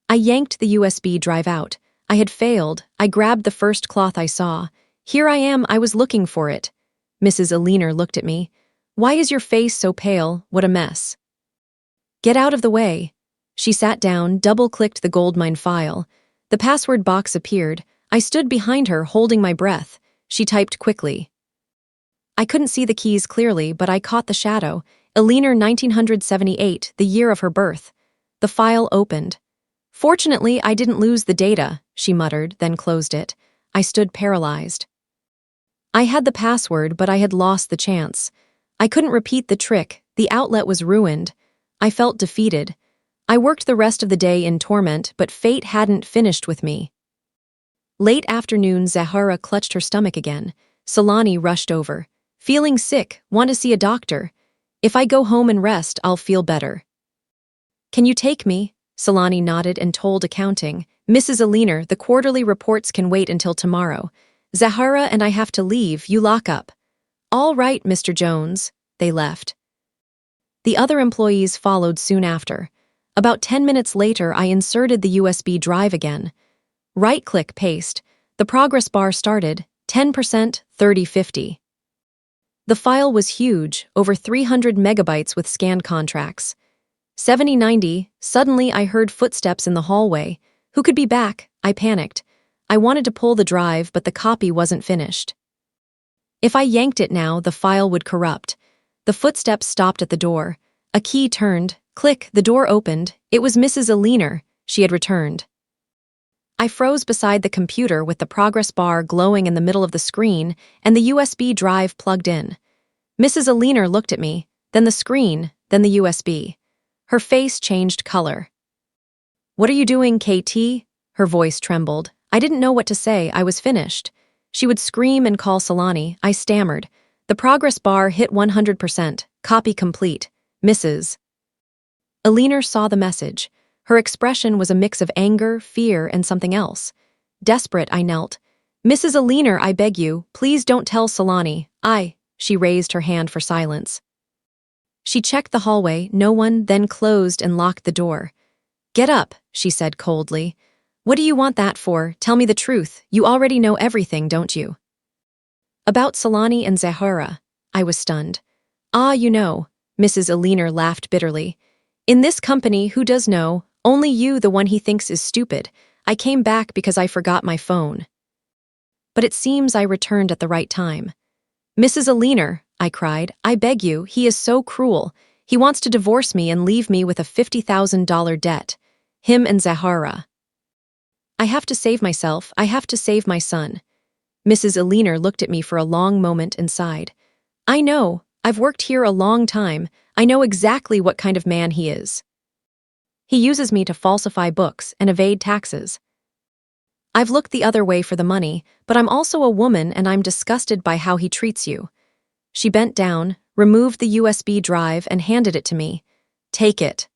I yanked the USB drive out. I had failed. I grabbed the first cloth I saw. Here I am, I was looking for it. Mrs. Aliner looked at me. Why is your face so pale? What a mess. Get out of the way. She sat down, double-clicked the Goldmine file. The password box appeared. I stood behind her, holding my breath. She typed quickly. I couldn't see the keys clearly, but I caught the shadow. Aliner 1978, the year of her birth. The file opened. Fortunately, I didn't lose the data, she muttered, then closed it. I stood paralyzed. I had the password, but I had lost the chance. I couldn't repeat the trick. The outlet was ruined. I felt defeated. I worked the rest of the day in torment, but fate hadn't finished with me. Late afternoon, Zahara clutched her stomach again. Solani rushed over. Feeling sick, want to see a doctor. If I go home and rest, I'll feel better. Can you take me? Solani nodded and told accounting. Mrs. Aliner, the quarterly reports can wait until tomorrow. Zahara and I have to leave, you lock up. All right, Mr. Jones. They left. The other employees followed soon after. About 10 minutes later, I inserted the USB drive again. Right-click paste. The progress bar started, 10%, 30/50. The file was huge, over 300 megabytes with scanned contracts. 70/90, suddenly I heard footsteps in the hallway. Who could be back? I panicked. I wanted to pull the drive, but the copy wasn't finished. If I yanked it now, the file would corrupt. The footsteps stopped at the door. A key turned. Click, the door opened. It was Mrs. Aliner. She had returned. I froze beside the computer with the progress bar glowing in the middle of the screen and the USB drive plugged in. Mrs. Aliner looked at me, then the screen, then the USB. Her face changed color. What are you doing, KT? Her voice trembled. I didn't know what to say. I was finished. She would scream and call Solani. I stammered. The progress bar hit 100%. Copy complete. Mrs. Aliner saw the message. Her expression was a mix of anger, fear, and something else. Desperate, I knelt. "Mrs. Aliner, I beg you, please don't tell Solani. She raised her hand for silence. She checked the hallway, no one, then closed and locked the door. "Get up," she said coldly. "What do you want that for? Tell me the truth. You already know everything, don't you?" "About Solani and Zahara." I was stunned. You know," Mrs. Aliner laughed bitterly. "In this company, who does know? Only you, the one he thinks is stupid. I came back because I forgot my phone." But it seems I returned at the right time. "Mrs. Aliner," I cried, "I beg you, he is so cruel. He wants to divorce me and leave me with a $50,000 debt. Him and Zahara. I have to save myself. I have to save my son." Mrs. Aliner looked at me for a long moment and sighed. "I know. I've worked here a long time. I know exactly what kind of man he is. He uses me to falsify books and evade taxes. I've looked the other way for the money, but I'm also a woman and I'm disgusted by how he treats you." She bent down, removed the USB drive, and handed it to me. "Take it.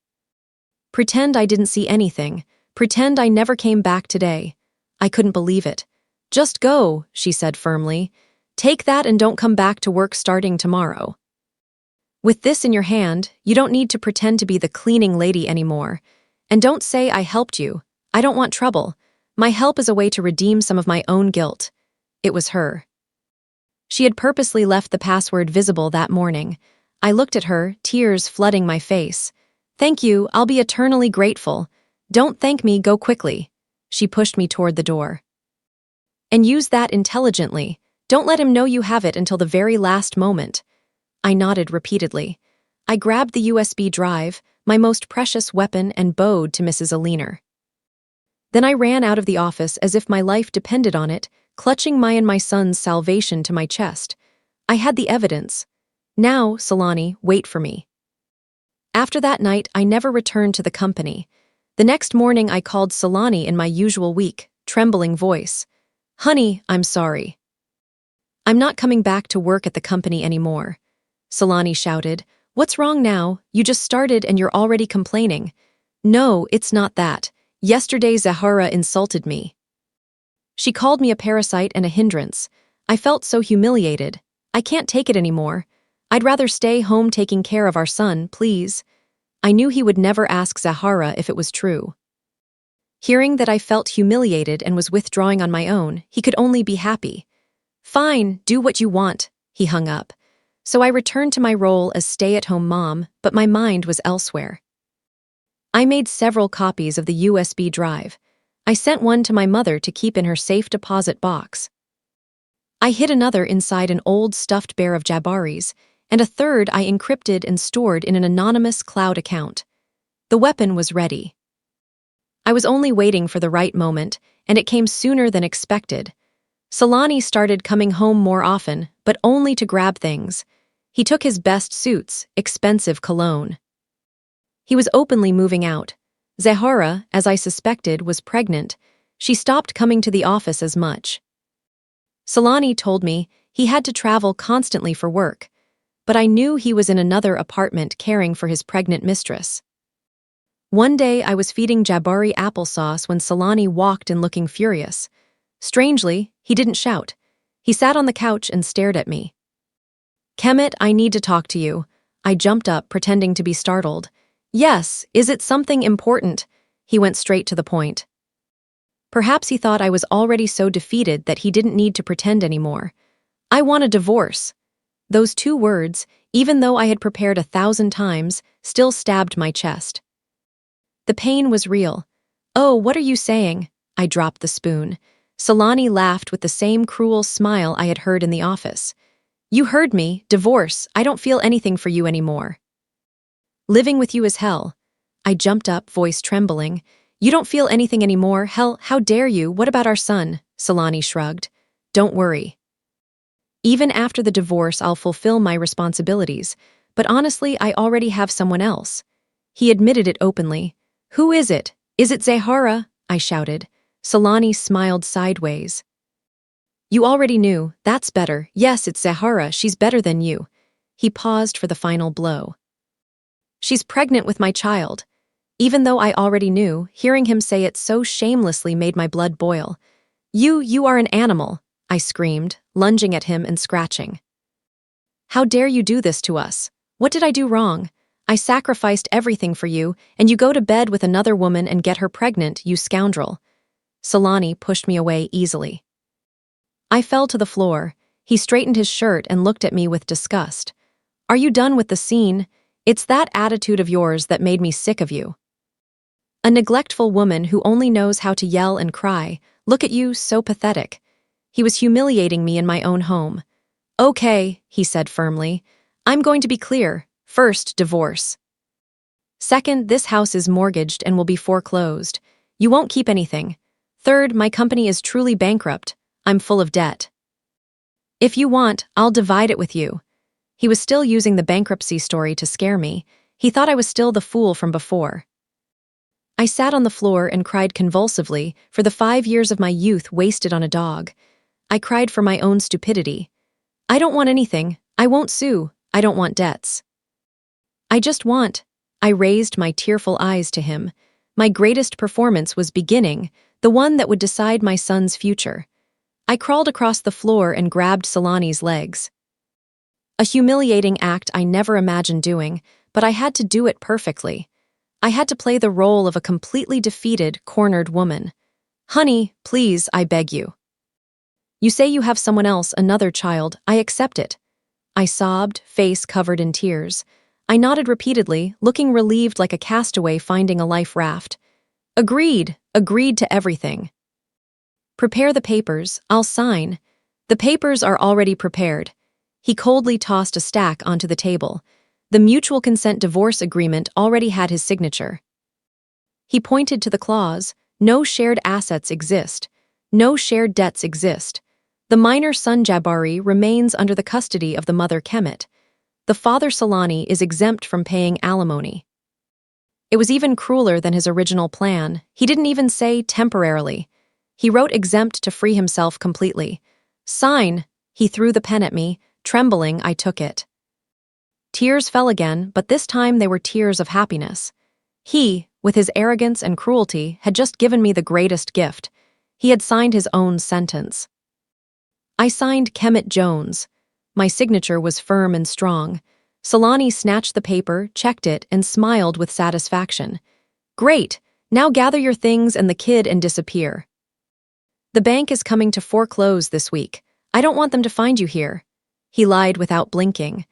Pretend I didn't see anything. Pretend I never came back today." I couldn't believe it. "Just go," she said firmly. "Take that and don't come back to work starting tomorrow. With this in your hand, you don't need to pretend to be the cleaning lady anymore. And don't say I helped you. I don't want trouble. My help is a way to redeem some of my own guilt." It was her. She had purposely left the password visible that morning. I looked at her, tears flooding my face. "Thank you, I'll be eternally grateful. Don't thank me, go quickly." She pushed me toward the door. "And use that intelligently. Don't let him know you have it until the very last moment." I nodded repeatedly. I grabbed the USB drive, my most precious weapon, and bowed to Mrs. Aliner. Then I ran out of the office as if my life depended on it, clutching my and my son's salvation to my chest. I had the evidence. "Now, Solani, wait for me." After that night, I never returned to the company. The next morning, I called Solani in my usual weak, trembling voice. "Honey, I'm sorry. I'm not coming back to work at the company anymore." Solani shouted. "What's wrong now? You just started and you're already complaining." "No, it's not that. Yesterday Zahara insulted me. She called me a parasite and a hindrance. I felt so humiliated. I can't take it anymore. I'd rather stay home taking care of our son, please." I knew he would never ask Zahara if it was true. Hearing that I felt humiliated and was withdrawing on my own, he could only be happy. "Fine, do what you want," he hung up. So I returned to my role as stay-at-home mom, but my mind was elsewhere. I made several copies of the USB drive. I sent one to my mother to keep in her safe deposit box. I hid another inside an old stuffed bear of Jabari's, and a third I encrypted and stored in an anonymous cloud account. The weapon was ready. I was only waiting for the right moment, and it came sooner than expected. Solani started coming home more often, but only to grab things. He took his best suits, expensive cologne. He was openly moving out. Zahara, as I suspected, was pregnant. She stopped coming to the office as much. Solani told me he had to travel constantly for work, but I knew he was in another apartment caring for his pregnant mistress. One day I was feeding Jabari applesauce when Solani walked in looking furious. Strangely, he didn't shout. He sat on the couch and stared at me. "Kemet, I need to talk to you." I jumped up, pretending to be startled. "Yes, is it something important?" He went straight to the point. Perhaps he thought I was already so defeated that he didn't need to pretend anymore. "I want a divorce." Those two words, even though I had prepared 1,000 times, still stabbed my chest. The pain was real. "Oh, what are you saying?" I dropped the spoon. Solani laughed with the same cruel smile I had heard in the office. "You heard me. Divorce. I don't feel anything for you anymore. Living with you is hell." I jumped up, voice trembling. "You don't feel anything anymore? Hell, how dare you? What about our son?" Solani shrugged. "Don't worry. Even after the divorce, I'll fulfill my responsibilities, but honestly, I already have someone else." He admitted it openly. "Who is it? Is it Zahara?" I shouted. Solani smiled sideways. "You already knew. That's better. Yes, it's Zahara. She's better than you." He paused for the final blow. "She's pregnant with my child." Even though I already knew, hearing him say it so shamelessly made my blood boil. You are an animal," I screamed, lunging at him and scratching. "How dare you do this to us? What did I do wrong? I sacrificed everything for you, and you go to bed with another woman and get her pregnant, you scoundrel." Solani pushed me away easily. I fell to the floor. He straightened his shirt and looked at me with disgust. "Are you done with the scene? It's that attitude of yours that made me sick of you. A neglectful woman who only knows how to yell and cry. Look at you, so pathetic." He was humiliating me in my own home. "Okay," he said firmly. "I'm going to be clear. First, divorce. Second, this house is mortgaged and will be foreclosed. You won't keep anything. Third, my company is truly bankrupt. I'm full of debt. If you want, I'll divide it with you." He was still using the bankruptcy story to scare me. He thought I was still the fool from before. I sat on the floor and cried convulsively for the 5 years of my youth wasted on a dog. I cried for my own stupidity. "I don't want anything. I won't sue. I don't want debts. I just want—" I raised my tearful eyes to him. My greatest performance was beginning, the one that would decide my son's future. I crawled across the floor and grabbed Solani's legs. A humiliating act I never imagined doing, but I had to do it perfectly. I had to play the role of a completely defeated, cornered woman. "Honey, please, I beg you. You say you have someone else, another child. I accept it." I sobbed, face covered in tears. I nodded repeatedly, looking relieved like a castaway finding a life raft. Agreed to everything. "Prepare the papers, I'll sign." "The papers are already prepared." He coldly tossed a stack onto the table. The mutual consent divorce agreement already had his signature. He pointed to the clause, "No shared assets exist. No shared debts exist. The minor son Jabari remains under the custody of the mother Kemet. The father Solani is exempt from paying alimony." It was even crueler than his original plan. He didn't even say temporarily. He wrote exempt to free himself completely. "Sign." He threw the pen at me. Trembling, I took it. Tears fell again, but this time they were tears of happiness. He, with his arrogance and cruelty, had just given me the greatest gift. He had signed his own sentence. I signed Kemet Jones. My signature was firm and strong. Solani snatched the paper, checked it, and smiled with satisfaction. "Great! Now gather your things and the kid and disappear. The bank is coming to foreclose this week. I don't want them to find you here." He lied without blinking.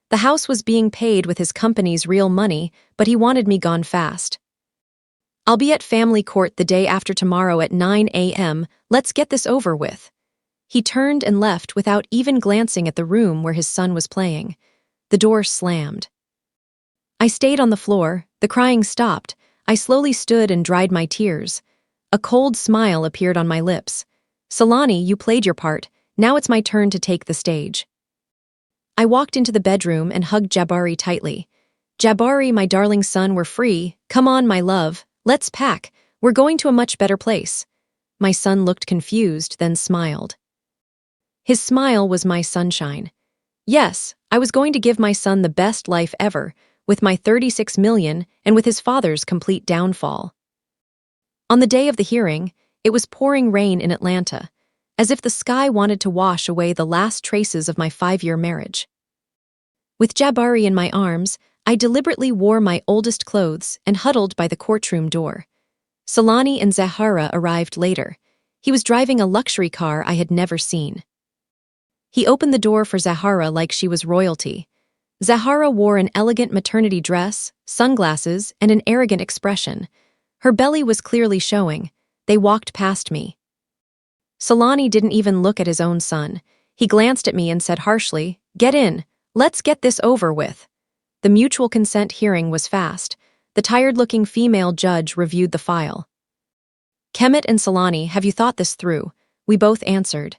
The house was being paid with his company's real money, but he wanted me gone fast. "I'll be at family court the day after tomorrow at 9 a.m. Let's get this over with." He turned and left without even glancing at the room where his son was playing. The door slammed. I stayed on the floor. The crying stopped. I slowly stood and dried my tears. A cold smile appeared on my lips. "Solani, you played your part. Now it's my turn to take the stage." I walked into the bedroom and hugged Jabari tightly. "Jabari, my darling son, we're free. Come on, my love. Let's pack. We're going to a much better place." My son looked confused, then smiled. His smile was my sunshine. Yes, I was going to give my son the best life ever, with my 36 million and with his father's complete downfall. On the day of the hearing, it was pouring rain in Atlanta, as if the sky wanted to wash away the last traces of my 5-year marriage. With Jabari in my arms, I deliberately wore my oldest clothes and huddled by the courtroom door. Solani and Zahara arrived later. He was driving a luxury car I had never seen. He opened the door for Zahara like she was royalty. Zahara wore an elegant maternity dress, sunglasses, and an arrogant expression. Her belly was clearly showing. They walked past me. Solani didn't even look at his own son. He glanced at me and said harshly, "Get in. Let's get this over with." The mutual consent hearing was fast. The tired-looking female judge reviewed the file. "Kemet and Solani, have you thought this through?" We both answered.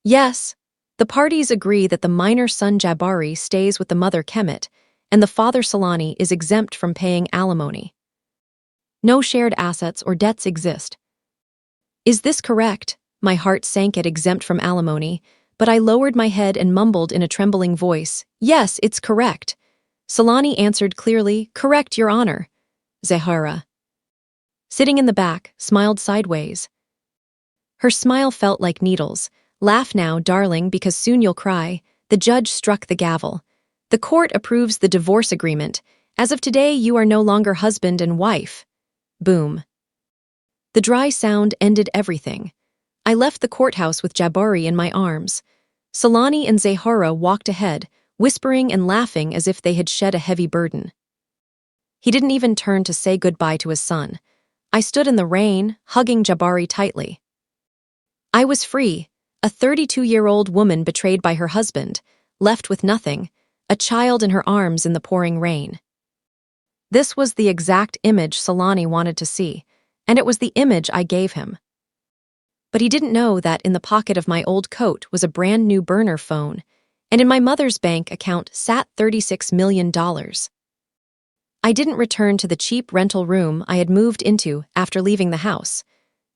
"Yes." The parties agree that the minor son Jabari stays with the mother Kemet, and the father Solani is exempt from paying alimony. No shared assets or debts exist. Is this correct? My heart sank at exempt from alimony, but I lowered my head and mumbled in a trembling voice, "Yes, it's correct." Solani answered clearly, "Correct, Your Honor." Zahara, sitting in the back, smiled sideways. Her smile felt like needles. Laugh now, darling, because soon you'll cry. The judge struck the gavel. The court approves the divorce agreement. As of today, you are no longer husband and wife. Boom. The dry sound ended everything. I left the courthouse with Jabari in my arms. Solani and Zahara walked ahead, whispering and laughing as if they had shed a heavy burden. He didn't even turn to say goodbye to his son. I stood in the rain, hugging Jabari tightly. I was free, a 32-year-old woman betrayed by her husband, left with nothing, a child in her arms in the pouring rain. This was the exact image Solani wanted to see, and it was the image I gave him. But he didn't know that in the pocket of my old coat was a brand new burner phone, and in my mother's bank account sat $36 million. I didn't return to the cheap rental room I had moved into after leaving the house.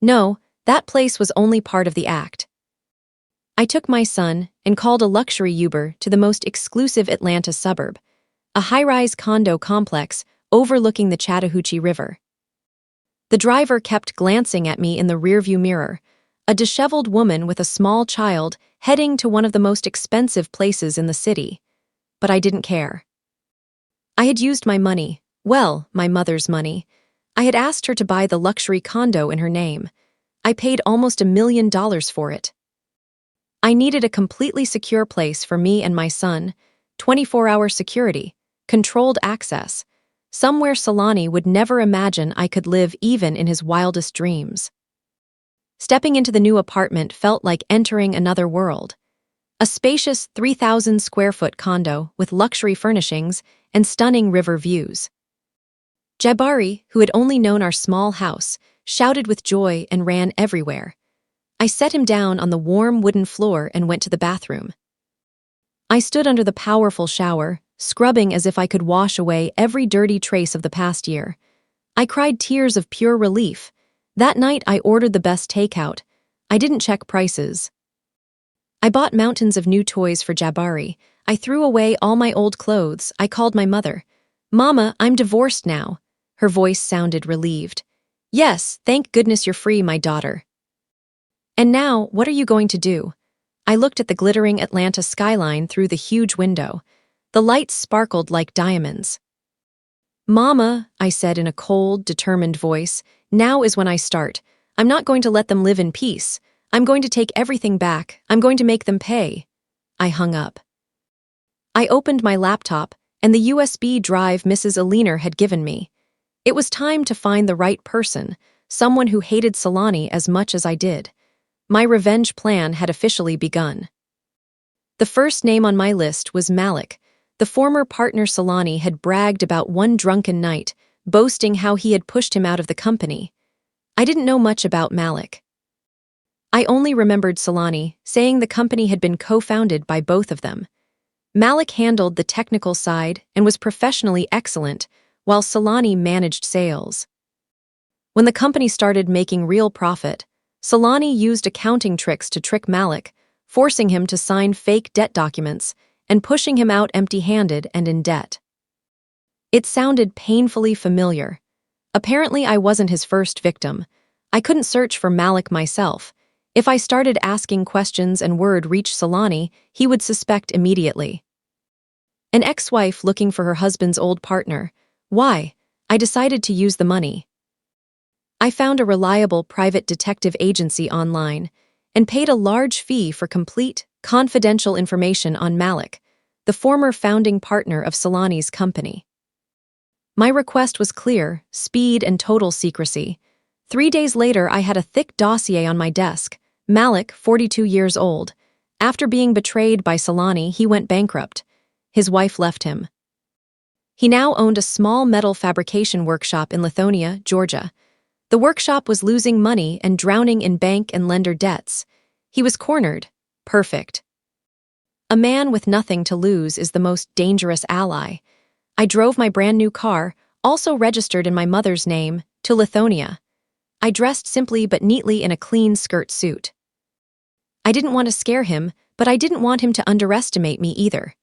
No, that place was only part of the act. I took my son and called a luxury Uber to the most exclusive Atlanta suburb, a high-rise condo complex overlooking the Chattahoochee River. The driver kept glancing at me in the rearview mirror, a disheveled woman with a small child heading to one of the most expensive places in the city. But I didn't care. I had used my money, well, my mother's money. I had asked her to buy the luxury condo in her name. I paid almost $1 million for it. I needed a completely secure place for me and my son, 24-hour security, controlled access, somewhere Solani would never imagine I could live even in his wildest dreams. Stepping into the new apartment felt like entering another world. A spacious 3,000-square-foot condo with luxury furnishings and stunning river views. Jabari, who had only known our small house, shouted with joy and ran everywhere. I set him down on the warm wooden floor and went to the bathroom. I stood under the powerful shower, scrubbing as if I could wash away every dirty trace of the past year. I cried tears of pure relief. That night I ordered the best takeout. I didn't check prices. I bought mountains of new toys for Jabari. I threw away all my old clothes. I called my mother. "Mama, I'm divorced now." Her voice sounded relieved. "Yes, thank goodness you're free, my daughter." "And now, what are you going to do?" I looked at the glittering Atlanta skyline through the huge window. The lights sparkled like diamonds. "Mama," I said in a cold, determined voice, "now is when I start. I'm not going to let them live in peace. I'm going to take everything back. I'm going to make them pay." I hung up. I opened my laptop and the USB drive Mrs. Aliner had given me. It was time to find the right person, someone who hated Solani as much as I did. My revenge plan had officially begun. The first name on my list was Malik, the former partner Solani had bragged about one drunken night, boasting how he had pushed him out of the company. I didn't know much about Malik. I only remembered Solani saying the company had been co-founded by both of them. Malik handled the technical side and was professionally excellent, while Solani managed sales. When the company started making real profit, Solani used accounting tricks to trick Malik, forcing him to sign fake debt documents and pushing him out empty-handed and in debt. It sounded painfully familiar. Apparently, I wasn't his first victim. I couldn't search for Malik myself. If I started asking questions and word reached Solani, he would suspect immediately. An ex-wife looking for her husband's old partner. Why? I decided to use the money. I found a reliable private detective agency online and paid a large fee for complete, confidential information on Malik, the former founding partner of Solani's company. My request was clear: speed and total secrecy. 3 days later, I had a thick dossier on my desk. Malik, 42 years old. After being betrayed by Solani, he went bankrupt. His wife left him. He now owned a small metal fabrication workshop in Lithonia, Georgia. The workshop was losing money and drowning in bank and lender debts. He was cornered. Perfect. A man with nothing to lose is the most dangerous ally. I drove my brand new car, also registered in my mother's name, to Lithonia. I dressed simply but neatly in a clean skirt suit. I didn't want to scare him, but I didn't want him to underestimate me either.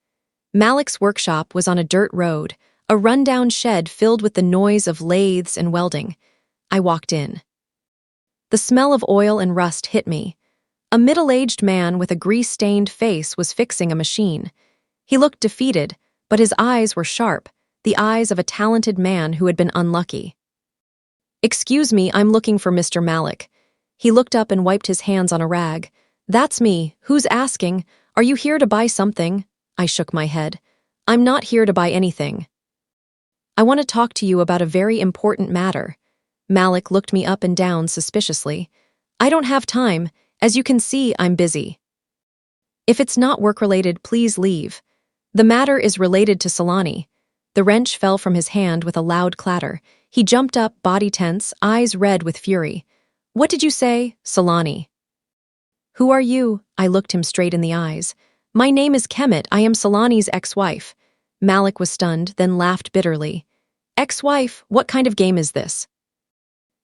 Malik's workshop was on a dirt road, a rundown shed filled with the noise of lathes and welding. I walked in. The smell of oil and rust hit me. A middle-aged man with a grease-stained face was fixing a machine. He looked defeated, but his eyes were sharp, the eyes of a talented man who had been unlucky. "Excuse me, I'm looking for Mr. Malik." He looked up and wiped his hands on a rag. "That's me. Who's asking? Are you here to buy something?" I shook my head. "I'm not here to buy anything. I want to talk to you about a very important matter." Malik looked me up and down suspiciously. "I don't have time. As you can see, I'm busy. If it's not work-related, please leave." "The matter is related to Salani." The wrench fell from his hand with a loud clatter. He jumped up, body tense, eyes red with fury. "What did you say, Salani?" "Who are you?" I looked him straight in the eyes. "My name is Kemet. I am Salani's ex-wife." Malik was stunned, then laughed bitterly. "Ex-wife? What kind of game is this?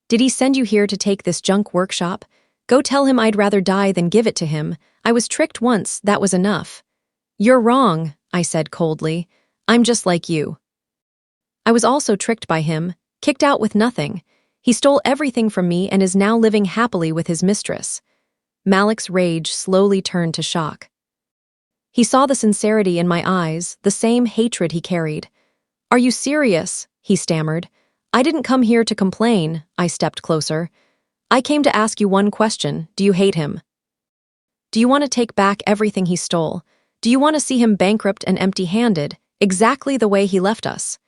Did he send you here to take this junk workshop? Go tell him I'd rather die than give it to him. I was tricked once, that was enough." "You're wrong," I said coldly. "I'm just like you. I was also tricked by him, kicked out with nothing. He stole everything from me and is now living happily with his mistress." Malik's rage slowly turned to shock. He saw the sincerity in my eyes, the same hatred he carried. "Are you serious?" he stammered. "I didn't come here to complain." I stepped closer. "I came to ask you one question. Do you hate him? Do you want to take back everything he stole? Do you want to see him bankrupt and empty-handed, exactly the way he left us?"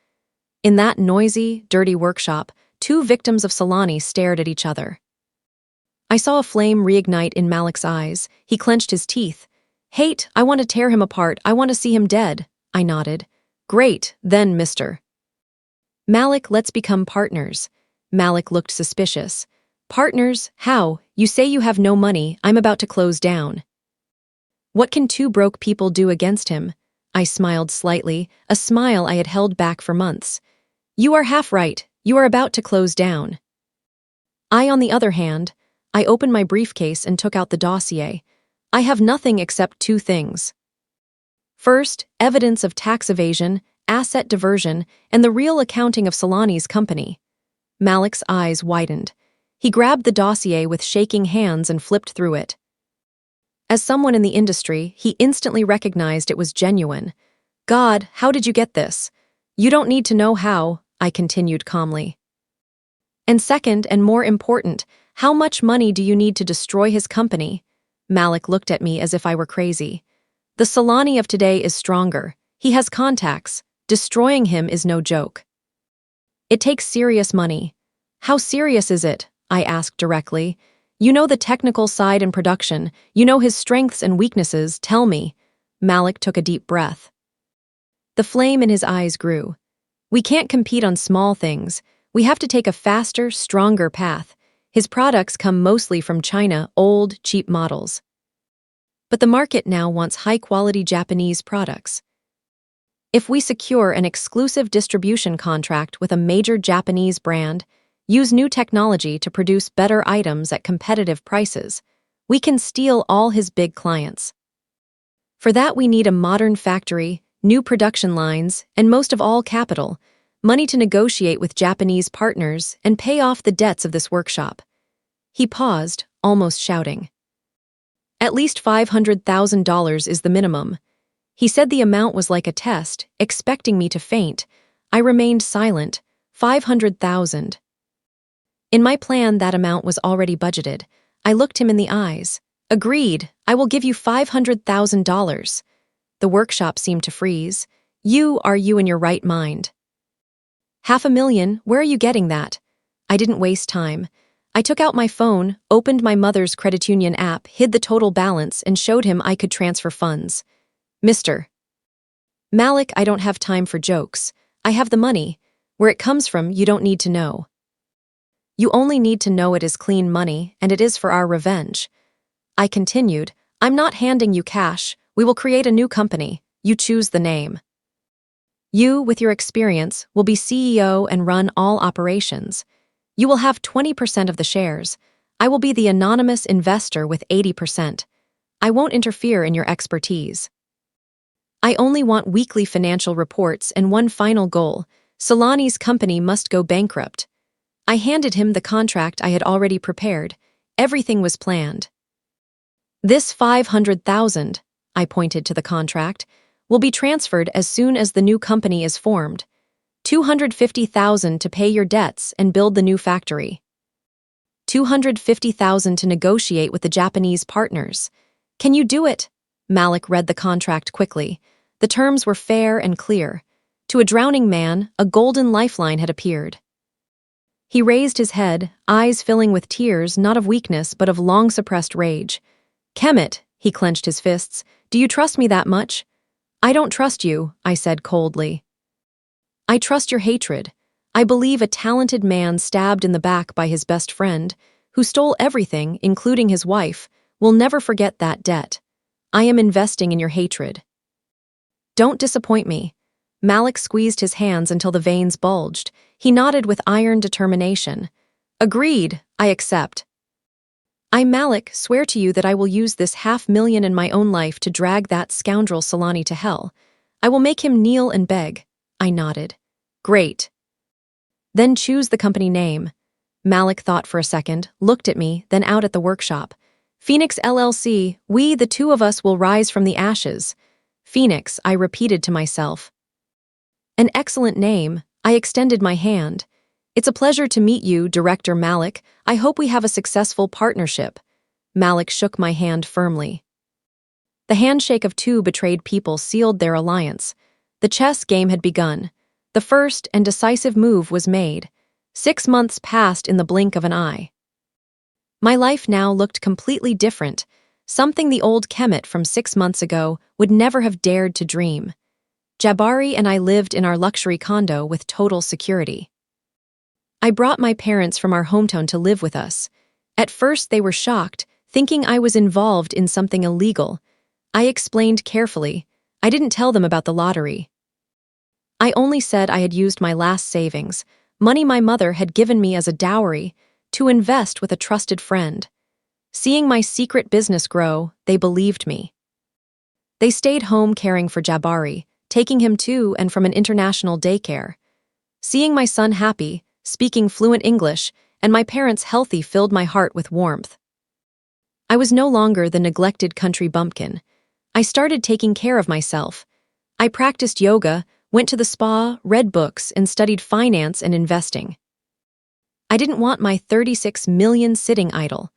In that noisy, dirty workshop, two victims of Salani stared at each other. I saw a flame reignite in Malik's eyes. He clenched his teeth. "Hate, I want to tear him apart. I want to see him dead." I nodded. "Great, then, Mr. Malik, let's become partners." Malik looked suspicious. "Partners? How? You say you have no money. I'm about to close down. What can two broke people do against him?" I smiled slightly, a smile I had held back for months. "You are half right. You are about to close down. On the other hand," I opened my briefcase and took out the dossier. "I have nothing except two things. First, evidence of tax evasion, asset diversion, and the real accounting of Salani's company." Malik's eyes widened. He grabbed the dossier with shaking hands and flipped through it. As someone in the industry, he instantly recognized it was genuine. "God, how did you get this?" "You don't need to know how," I continued calmly. "And second, and more important, how much money do you need to destroy his company?" Malik looked at me as if I were crazy. "The Salani of today is stronger. He has contacts. Destroying him is no joke. It takes serious money." "How serious is it?" I asked directly. "You know the technical side and production. You know his strengths and weaknesses. Tell me." Malik took a deep breath. The flame in his eyes grew. "We can't compete on small things. We have to take a faster, stronger path. His products come mostly from China, old, cheap models. But the market now wants high-quality Japanese products. If we secure an exclusive distribution contract with a major Japanese brand, use new technology to produce better items at competitive prices, we can steal all his big clients. For that we need a modern factory, new production lines, and most of all capital, money to negotiate with Japanese partners and pay off the debts of this workshop." He paused, almost shouting. "At least $500,000 is the minimum." He said the amount was like a test, expecting me to faint. I remained silent. 500,000. In my plan, that amount was already budgeted. I looked him in the eyes. "Agreed, I will give you $500,000. The workshop seemed to freeze. Are you in your right mind?" "500,000, where are you getting that?" I didn't waste time. I took out my phone, opened my mother's credit union app, hid the total balance, and showed him I could transfer funds. "Mr. Malik, I don't have time for jokes. I have the money. Where it comes from, you don't need to know. You only need to know it is clean money, and it is for our revenge." I continued, "I'm not handing you cash. We will create a new company. You choose the name. You, with your experience, will be CEO and run all operations. You will have 20% of the shares. I will be the anonymous investor with 80%. I won't interfere in your expertise." I only want weekly financial reports and one final goal. Solani's company must go bankrupt. I handed him the contract I had already prepared. Everything was planned. This 500,000, I pointed to the contract, will be transferred as soon as the new company is formed. 250,000 to pay your debts and build the new factory. 250,000 to negotiate with the Japanese partners. Can you do it? Malik read the contract quickly. The terms were fair and clear. To a drowning man, a golden lifeline had appeared. He raised his head, eyes filling with tears not of weakness but of long-suppressed rage. Kemet, he clenched his fists, do you trust me that much? I don't trust you, I said coldly. I trust your hatred. I believe a talented man stabbed in the back by his best friend, who stole everything, including his wife, will never forget that debt. I am investing in your hatred. Don't disappoint me. Malik squeezed his hands until the veins bulged. He nodded with iron determination. Agreed, I accept. I, Malik, swear to you that I will use this 500,000 in my own life to drag that scoundrel Solani to hell. I will make him kneel and beg. I nodded. Great. Then choose the company name. Malik thought for a second, looked at me, then out at the workshop. Phoenix LLC, we, the two of us, will rise from the ashes. Phoenix, I repeated to myself. An excellent name. I extended my hand. It's a pleasure to meet you, Director Malik. I hope we have a successful partnership. Malik shook my hand firmly. The handshake of two betrayed people sealed their alliance. The chess game had begun. The first and decisive move was made. 6 months passed in the blink of an eye. My life now looked completely different, something the old Kemet from 6 months ago would never have dared to dream. Jabari and I lived in our luxury condo with total security. I brought my parents from our hometown to live with us. At first they were shocked, thinking I was involved in something illegal. I explained carefully. I didn't tell them about the lottery. I only said I had used my last savings, money my mother had given me as a dowry, to invest with a trusted friend. Seeing my secret business grow, they believed me. They stayed home caring for Jabari, taking him to and from an international daycare. Seeing my son happy, speaking fluent English, and my parents healthy filled my heart with warmth. I was no longer the neglected country bumpkin. I started taking care of myself. I practiced yoga, went to the spa, read books, and studied finance and investing. I didn't want my 36 million sitting idle.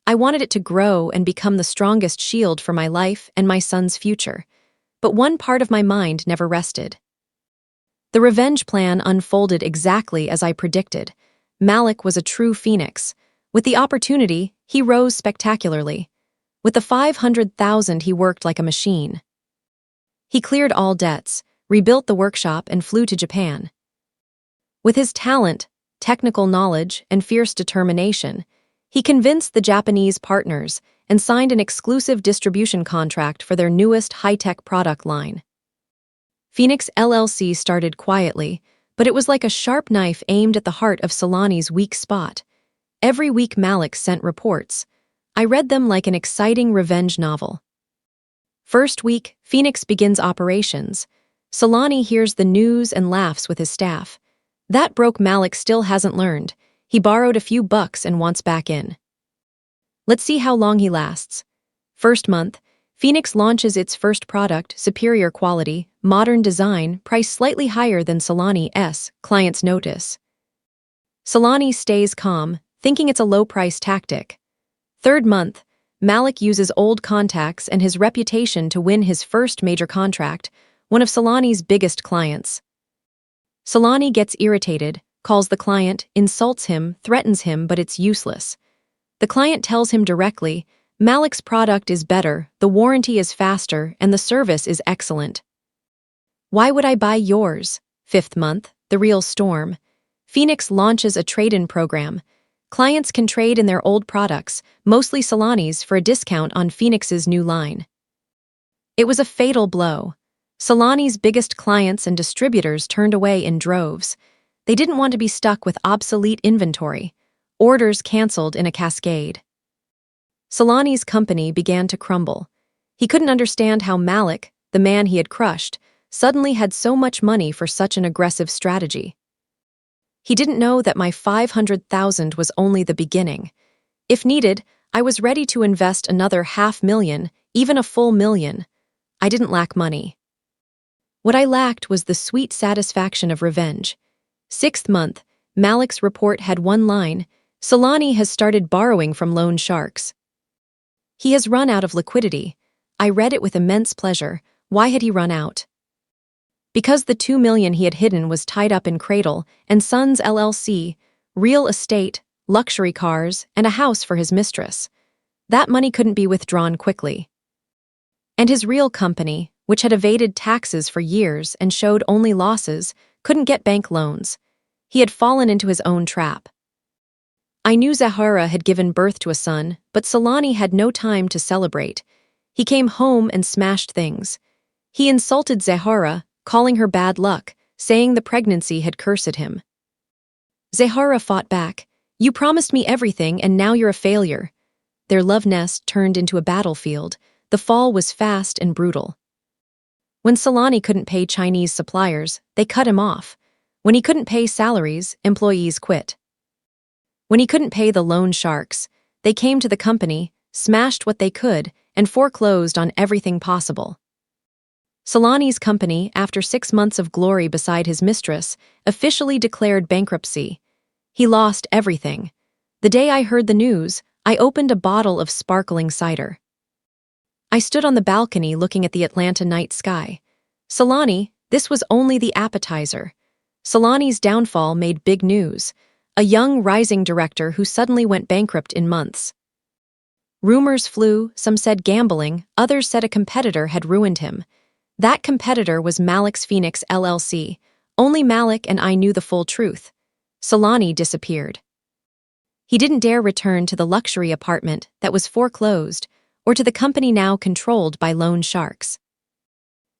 I wanted it to grow and become the strongest shield for my life and my son's future. But one part of my mind never rested. The revenge plan unfolded exactly as I predicted. Malik was a true phoenix. With the opportunity, he rose spectacularly. With the 500,000, he worked like a machine. He cleared all debts, rebuilt the workshop, and flew to Japan. With his talent, technical knowledge, and fierce determination, he convinced the Japanese partners and signed an exclusive distribution contract for their newest high-tech product line. Phoenix LLC started quietly, but it was like a sharp knife aimed at the heart of Solani's weak spot. Every week Malik sent reports. I read them like an exciting revenge novel. First week, Phoenix begins operations. Solani hears the news and laughs with his staff. That broke Malik still hasn't learned. He borrowed a few bucks and wants back in. Let's see how long he lasts. First month, Phoenix launches its first product, superior quality, modern design, priced slightly higher than Solani's, clients notice. Solani stays calm, thinking it's a low-price tactic. Third month, Malik uses old contacts and his reputation to win his first major contract, one of Solani's biggest clients. Solani gets irritated, calls the client, insults him, threatens him, but it's useless. The client tells him directly, Malik's product is better, the warranty is faster, and the service is excellent. Why would I buy yours? Fifth month, the real storm. Phoenix launches a trade-in program. Clients can trade in their old products, mostly Solani's, for a discount on Phoenix's new line. It was a fatal blow. Solani's biggest clients and distributors turned away in droves. They didn't want to be stuck with obsolete inventory. Orders canceled in a cascade. Solani's company began to crumble. He couldn't understand how Malik, the the man he had crushed, suddenly had so much money for such an aggressive strategy. He didn't know that my 500,000 was only the beginning. If needed, I was ready to invest another 500,000, even a full million. I didn't lack money. What I lacked was the sweet satisfaction of revenge. 6th month, Malik's report had one line: Solani has started borrowing from loan sharks. He has run out of liquidity. I read it with immense pleasure. Why had he run out? Because the 2 million he had hidden was tied up in Cradle and Sons LLC, real estate, luxury cars, and a house for his mistress. That money couldn't be withdrawn quickly. And his real company, which had evaded taxes for years and showed only losses, couldn't get bank loans. He had fallen into his own trap. I knew Zahara had given birth to a son, but Solani had no time to celebrate. He came home and smashed things. He insulted Zahara, calling her bad luck, saying the pregnancy had cursed him. Zahara fought back. You promised me everything and now you're a failure. Their love nest turned into a battlefield. The fall was fast and brutal. When Solani couldn't pay Chinese suppliers, they cut him off. When he couldn't pay salaries, employees quit. When he couldn't pay the loan sharks, they came to the company, smashed what they could, and foreclosed on everything possible. Solani's company, after 6 months of glory beside his mistress, officially declared bankruptcy. He lost everything. The day I heard the news, I opened a bottle of sparkling cider. I stood on the balcony looking at the Atlanta night sky. Solani, this was only the appetizer. Solani's downfall made big news. A young rising director who suddenly went bankrupt in months. Rumors flew, some said gambling, others said a competitor had ruined him. That competitor was Malik's Phoenix LLC. Only Malik and I knew the full truth. Solani disappeared. He didn't dare return to the luxury apartment that was foreclosed or to the company now controlled by loan sharks.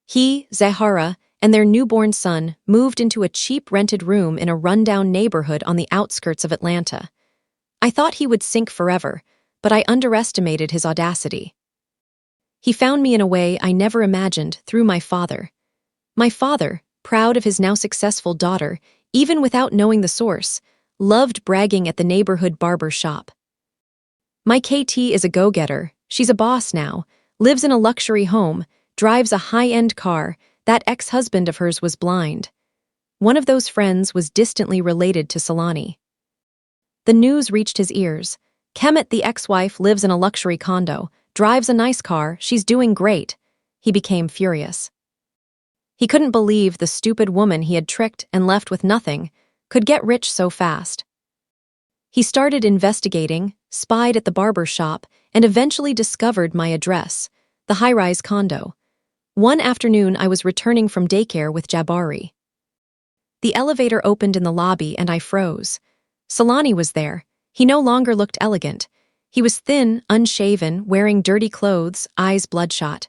He, Zahara, and their newborn son moved into a cheap rented room in a rundown neighborhood on the outskirts of Atlanta. I thought he would sink forever, but I underestimated his audacity. He found me in a way I never imagined through my father. My father, proud of his now successful daughter, even without knowing the source, loved bragging at the neighborhood barber shop. My KT is a go-getter, she's a boss now, lives in a luxury home, drives a high-end car. That ex-husband of hers was blind. One of those friends was distantly related to Solani. The news reached his ears. Kemet, the ex-wife, lives in a luxury condo, drives a nice car, she's doing great. He became furious. He couldn't believe the stupid woman he had tricked and left with nothing could get rich so fast. He started investigating, spied at the barber shop, and eventually discovered my address, the high-rise condo. One afternoon I was returning from daycare with Jabari. The elevator opened in the lobby and I froze. Solani was there. He no longer looked elegant. He was thin, unshaven, wearing dirty clothes, eyes bloodshot.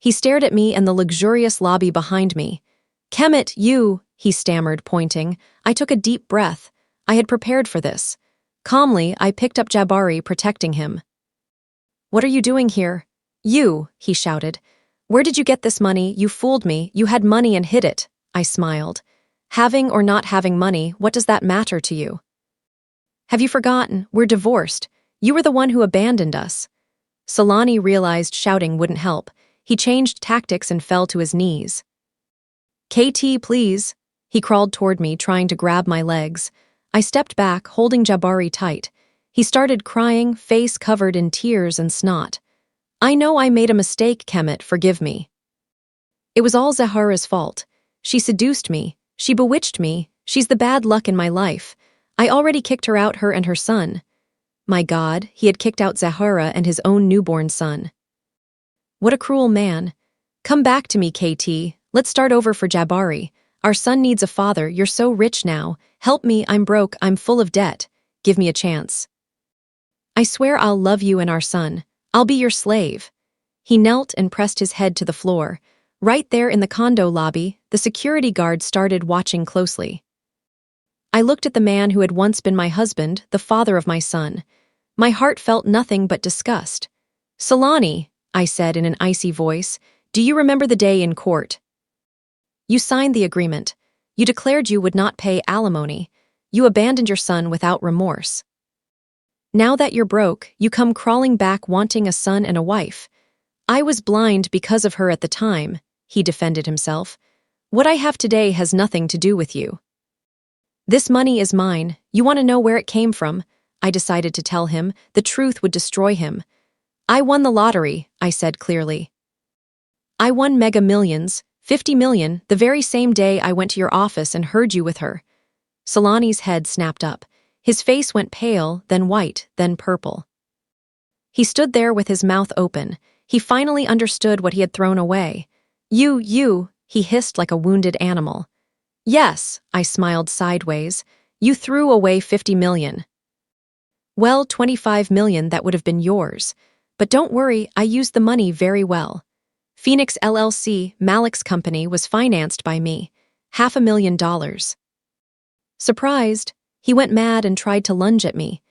He stared at me and the luxurious lobby behind me. Kemet, you, he stammered, pointing. I took a deep breath. I had prepared for this. Calmly, I picked up Jabari, protecting him. What are you doing here? You, he shouted. Where did you get this money? You fooled me. You had money and hid it. I smiled. Having or not having money, what does that matter to you? Have you forgotten? We're divorced. You were the one who abandoned us. Solani realized shouting wouldn't help. He changed tactics and fell to his knees. KT, please. He crawled toward me, trying to grab my legs. I stepped back, holding Jabari tight. He started crying, face covered in tears and snot. I know I made a mistake, Kemet, forgive me. It was all Zahara's fault. She seduced me. She bewitched me. She's the bad luck in my life. I already kicked her out, her and her son. My God, he had kicked out Zahara and his own newborn son. What a cruel man. Come back to me, KT. Let's start over for Jabari. Our son needs a father. You're so rich now. Help me, I'm broke, I'm full of debt. Give me a chance. I swear I'll love you and our son. I'll be your slave. He knelt and pressed his head to the floor. Right there in the condo lobby, the security guard started watching closely. I looked at the man who had once been my husband, the father of my son. My heart felt nothing but disgust. Solani, I said in an icy voice, Do you remember the day in court? You signed the agreement. You declared you would not pay alimony. You abandoned your son without remorse. Now that you're broke, you come crawling back wanting a son and a wife. I was blind because of her at the time, he defended himself. What I have today has nothing to do with you. This money is mine. You want to know where it came from? I decided to tell him. The truth would destroy him. I won the lottery, I said clearly. I won Mega Millions, 50 million, the very same day I went to your office and heard you with her. Solani's head snapped up. His face went pale, then white, then purple. He stood there with his mouth open. He finally understood what he had thrown away. You, he hissed like a wounded animal. Yes, I smiled sideways. You threw away 50 million. Well, 25 million that would have been yours. But don't worry, I used the money very well. Phoenix LLC, Malik's company, was financed by me. $500,000. Surprised, he went mad and tried to lunge at me.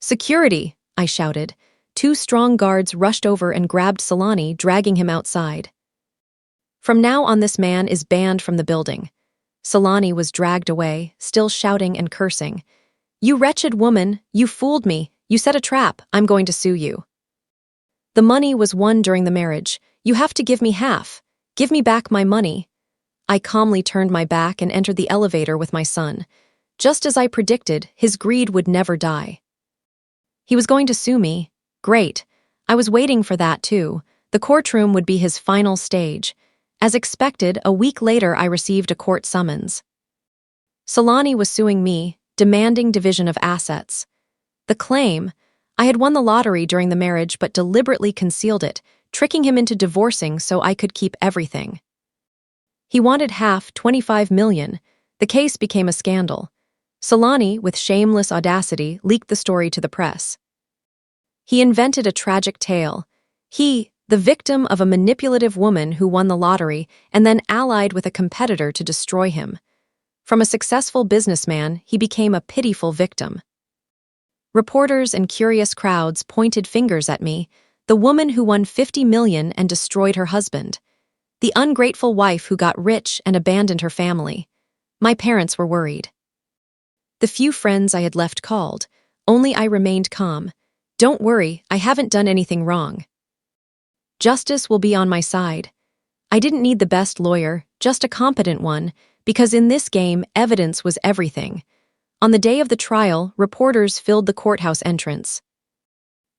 Security, I shouted. 2 strong guards rushed over and grabbed Solani, dragging him outside. From now on, this man is banned from the building. Solani was dragged away, still shouting and cursing. You wretched woman, you fooled me. You set a trap. I'm going to sue you. The money was won during the marriage. You have to give me half. Give me back my money. I calmly turned my back and entered the elevator with my son. Just as I predicted, his greed would never die. He was going to sue me. Great. I was waiting for that too. The courtroom would be his final stage. As expected, a week later I received a court summons. Solani was suing me, demanding division of assets. The claim: I had won the lottery during the marriage but deliberately concealed it, tricking him into divorcing so I could keep everything. He wanted half, 25 million. The case became a scandal. Solani, with shameless audacity, leaked the story to the press. He invented a tragic tale. He, the victim of a manipulative woman who won the lottery and then allied with a competitor to destroy him. From a successful businessman, he became a pitiful victim. Reporters and curious crowds pointed fingers at me, the woman who won 50 million and destroyed her husband. The ungrateful wife who got rich and abandoned her family. My parents were worried. The few friends I had left called. Only I remained calm. Don't worry, I haven't done anything wrong. Justice will be on my side. I didn't need the best lawyer, just a competent one, because in this game, evidence was everything. On the day of the trial, reporters filled the courthouse entrance.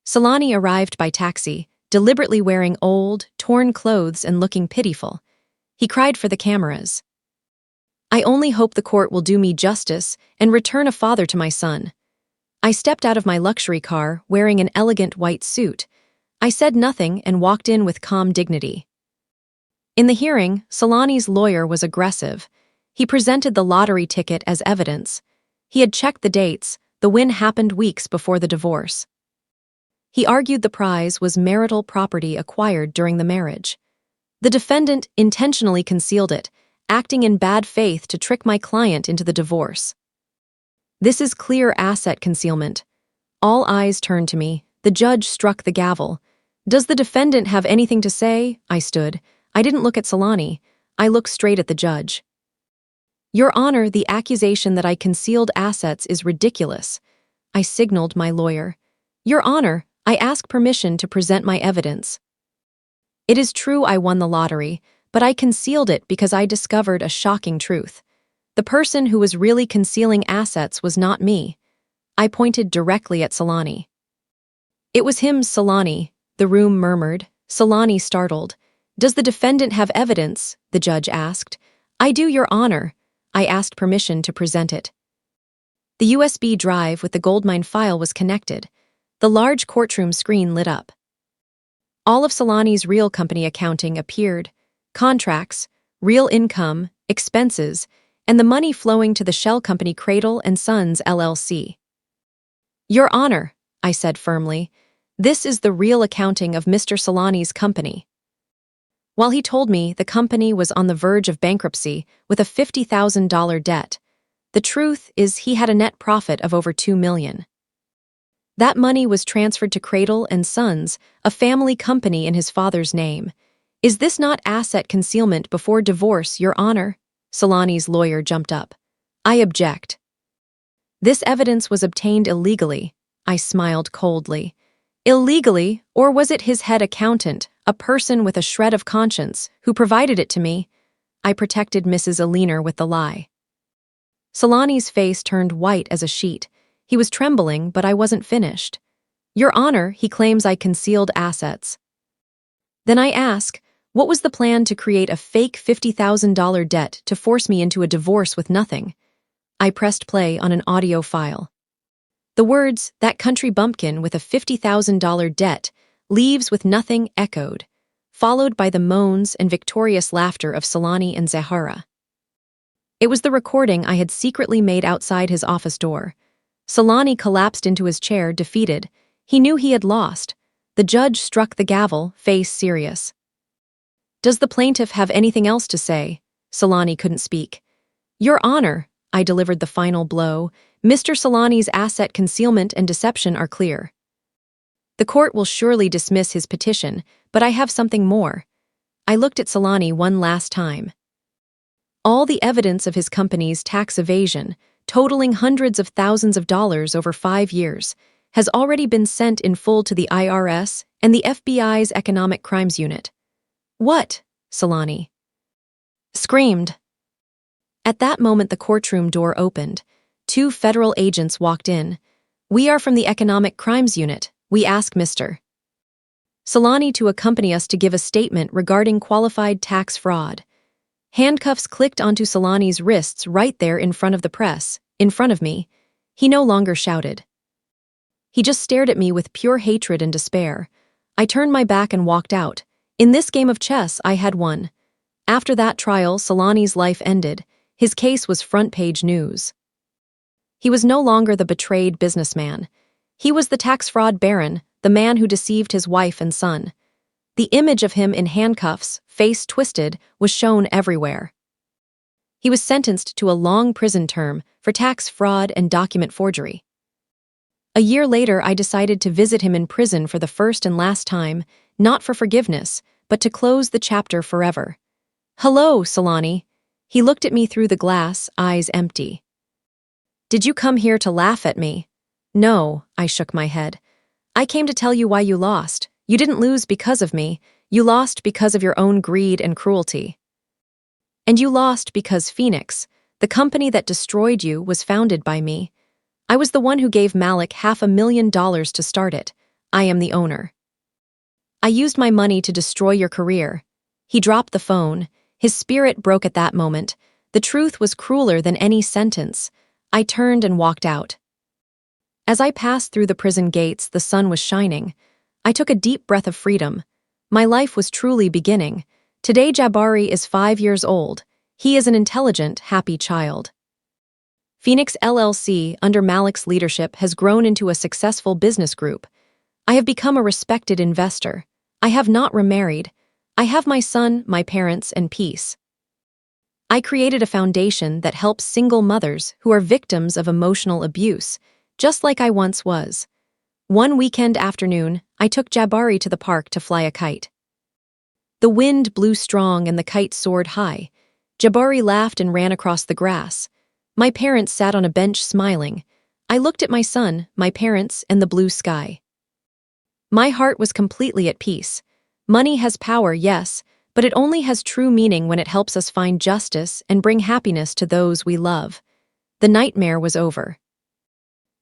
Solani arrived by taxi, deliberately wearing old, torn clothes and looking pitiful. He cried for the cameras. I only hope the court will do me justice and return a father to my son. I stepped out of my luxury car, wearing an elegant white suit. I said nothing and walked in with calm dignity. In the hearing, Solani's lawyer was aggressive. He presented the lottery ticket as evidence. He had checked the dates. The win happened weeks before the divorce. He argued the prize was marital property acquired during the marriage. The defendant intentionally concealed it, acting in bad faith to trick my client into the divorce. This is clear asset concealment. All eyes turned to me. The judge struck the gavel. Does the defendant have anything to say? I stood. I didn't look at Solani. I looked straight at the judge. Your Honor, the accusation that I concealed assets is ridiculous. I signaled my lawyer. Your Honor, I ask permission to present my evidence. It is true I won the lottery, but I concealed it because I discovered a shocking truth. The person who was really concealing assets was not me. I pointed directly at Solani. It was him, Solani, the room murmured. Solani startled. Does the defendant have evidence? The judge asked. I do, Your Honor. I asked permission to present it. The USB drive with the goldmine file was connected. The large courtroom screen lit up. All of Solani's real company accounting appeared. Contracts, real income, expenses, and the money flowing to the shell company Cradle & Sons LLC. Your Honor, I said firmly, this is the real accounting of Mr. Solani's company. While he told me the company was on the verge of bankruptcy with a $50,000 debt, the truth is he had a net profit of over $2 million. That money was transferred to Cradle & Sons, a family company in his father's name. Is this not asset concealment before divorce, Your Honor? Solani's lawyer jumped up. I object. This evidence was obtained illegally. I smiled coldly. Illegally, or was it his head accountant, a person with a shred of conscience, who provided it to me? I protected Mrs. Aliner with the lie. Solani's face turned white as a sheet. He was trembling, but I wasn't finished. Your Honor, he claims I concealed assets. Then I ask, what was the plan to create a fake $50,000 debt to force me into a divorce with nothing? I pressed play on an audio file. The words, that country bumpkin with a $50,000 debt, leaves with nothing echoed, followed by the moans and victorious laughter of Solani and Zahara. It was the recording I had secretly made outside his office door. Solani collapsed into his chair, defeated. He knew he had lost. The judge struck the gavel, face serious. Does the plaintiff have anything else to say? Solani couldn't speak. Your Honor, I delivered the final blow. Mr. Solani's asset concealment and deception are clear. The court will surely dismiss his petition, but I have something more. I looked at Solani one last time. All the evidence of his company's tax evasion, totaling hundreds of thousands of dollars over 5 years, has already been sent in full to the IRS and the FBI's Economic Crimes Unit. What? Solani screamed. At that moment, the courtroom door opened. 2 federal agents walked in. We are from the Economic Crimes Unit. We ask Mr. Solani to accompany us to give a statement regarding qualified tax fraud. Handcuffs clicked onto Solani's wrists right there in front of the press, in front of me. He no longer shouted. He just stared at me with pure hatred and despair. I turned my back and walked out. In this game of chess, I had won. After that trial, Solani's life ended. His case was front-page news. He was no longer the betrayed businessman. He was the tax fraud baron, the man who deceived his wife and son. The image of him in handcuffs, face twisted, was shown everywhere. He was sentenced to a long prison term for tax fraud and document forgery. A year later, I decided to visit him in prison for the first and last time, not for forgiveness, but to close the chapter forever. Hello, Solani. He looked at me through the glass, eyes empty. Did you come here to laugh at me? No, I shook my head. I came to tell you why you lost. You didn't lose because of me. You lost because of your own greed and cruelty. And you lost because Phoenix, the company that destroyed you, was founded by me. I was the one who gave Malik $500,000 to start it. I am the owner. I used my money to destroy your career. He dropped the phone. His spirit broke at that moment. The truth was crueler than any sentence. I turned and walked out. As I passed through the prison gates, the sun was shining. I took a deep breath of freedom. My life was truly beginning. Today Jabari is 5 years old. He is an intelligent, happy child. Phoenix LLC, under Malik's leadership, has grown into a successful business group. I have become a respected investor. I have not remarried. I have my son, my parents, and peace. I created a foundation that helps single mothers who are victims of emotional abuse, just like I once was. One weekend afternoon, I took Jabari to the park to fly a kite. The wind blew strong and the kite soared high. Jabari laughed and ran across the grass. My parents sat on a bench smiling. I looked at my son, my parents, and the blue sky. My heart was completely at peace. Money has power, yes, but it only has true meaning when it helps us find justice and bring happiness to those we love. The nightmare was over.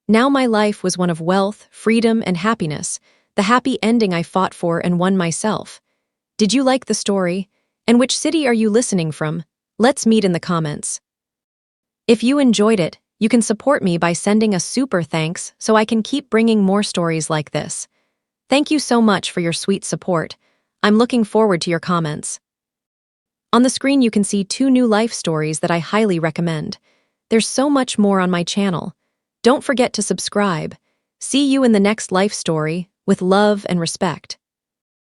Now my life was one of wealth, freedom, and happiness, the happy ending I fought for and won myself. Did you like the story? And which city are you listening from? Let's meet in the comments. If you enjoyed it, you can support me by sending a super thanks so I can keep bringing more stories like this. Thank you so much for your sweet support. I'm looking forward to your comments. On the screen you can see 2 new life stories that I highly recommend. There's so much more on my channel. Don't forget to subscribe. See you in the next life story, with love and respect.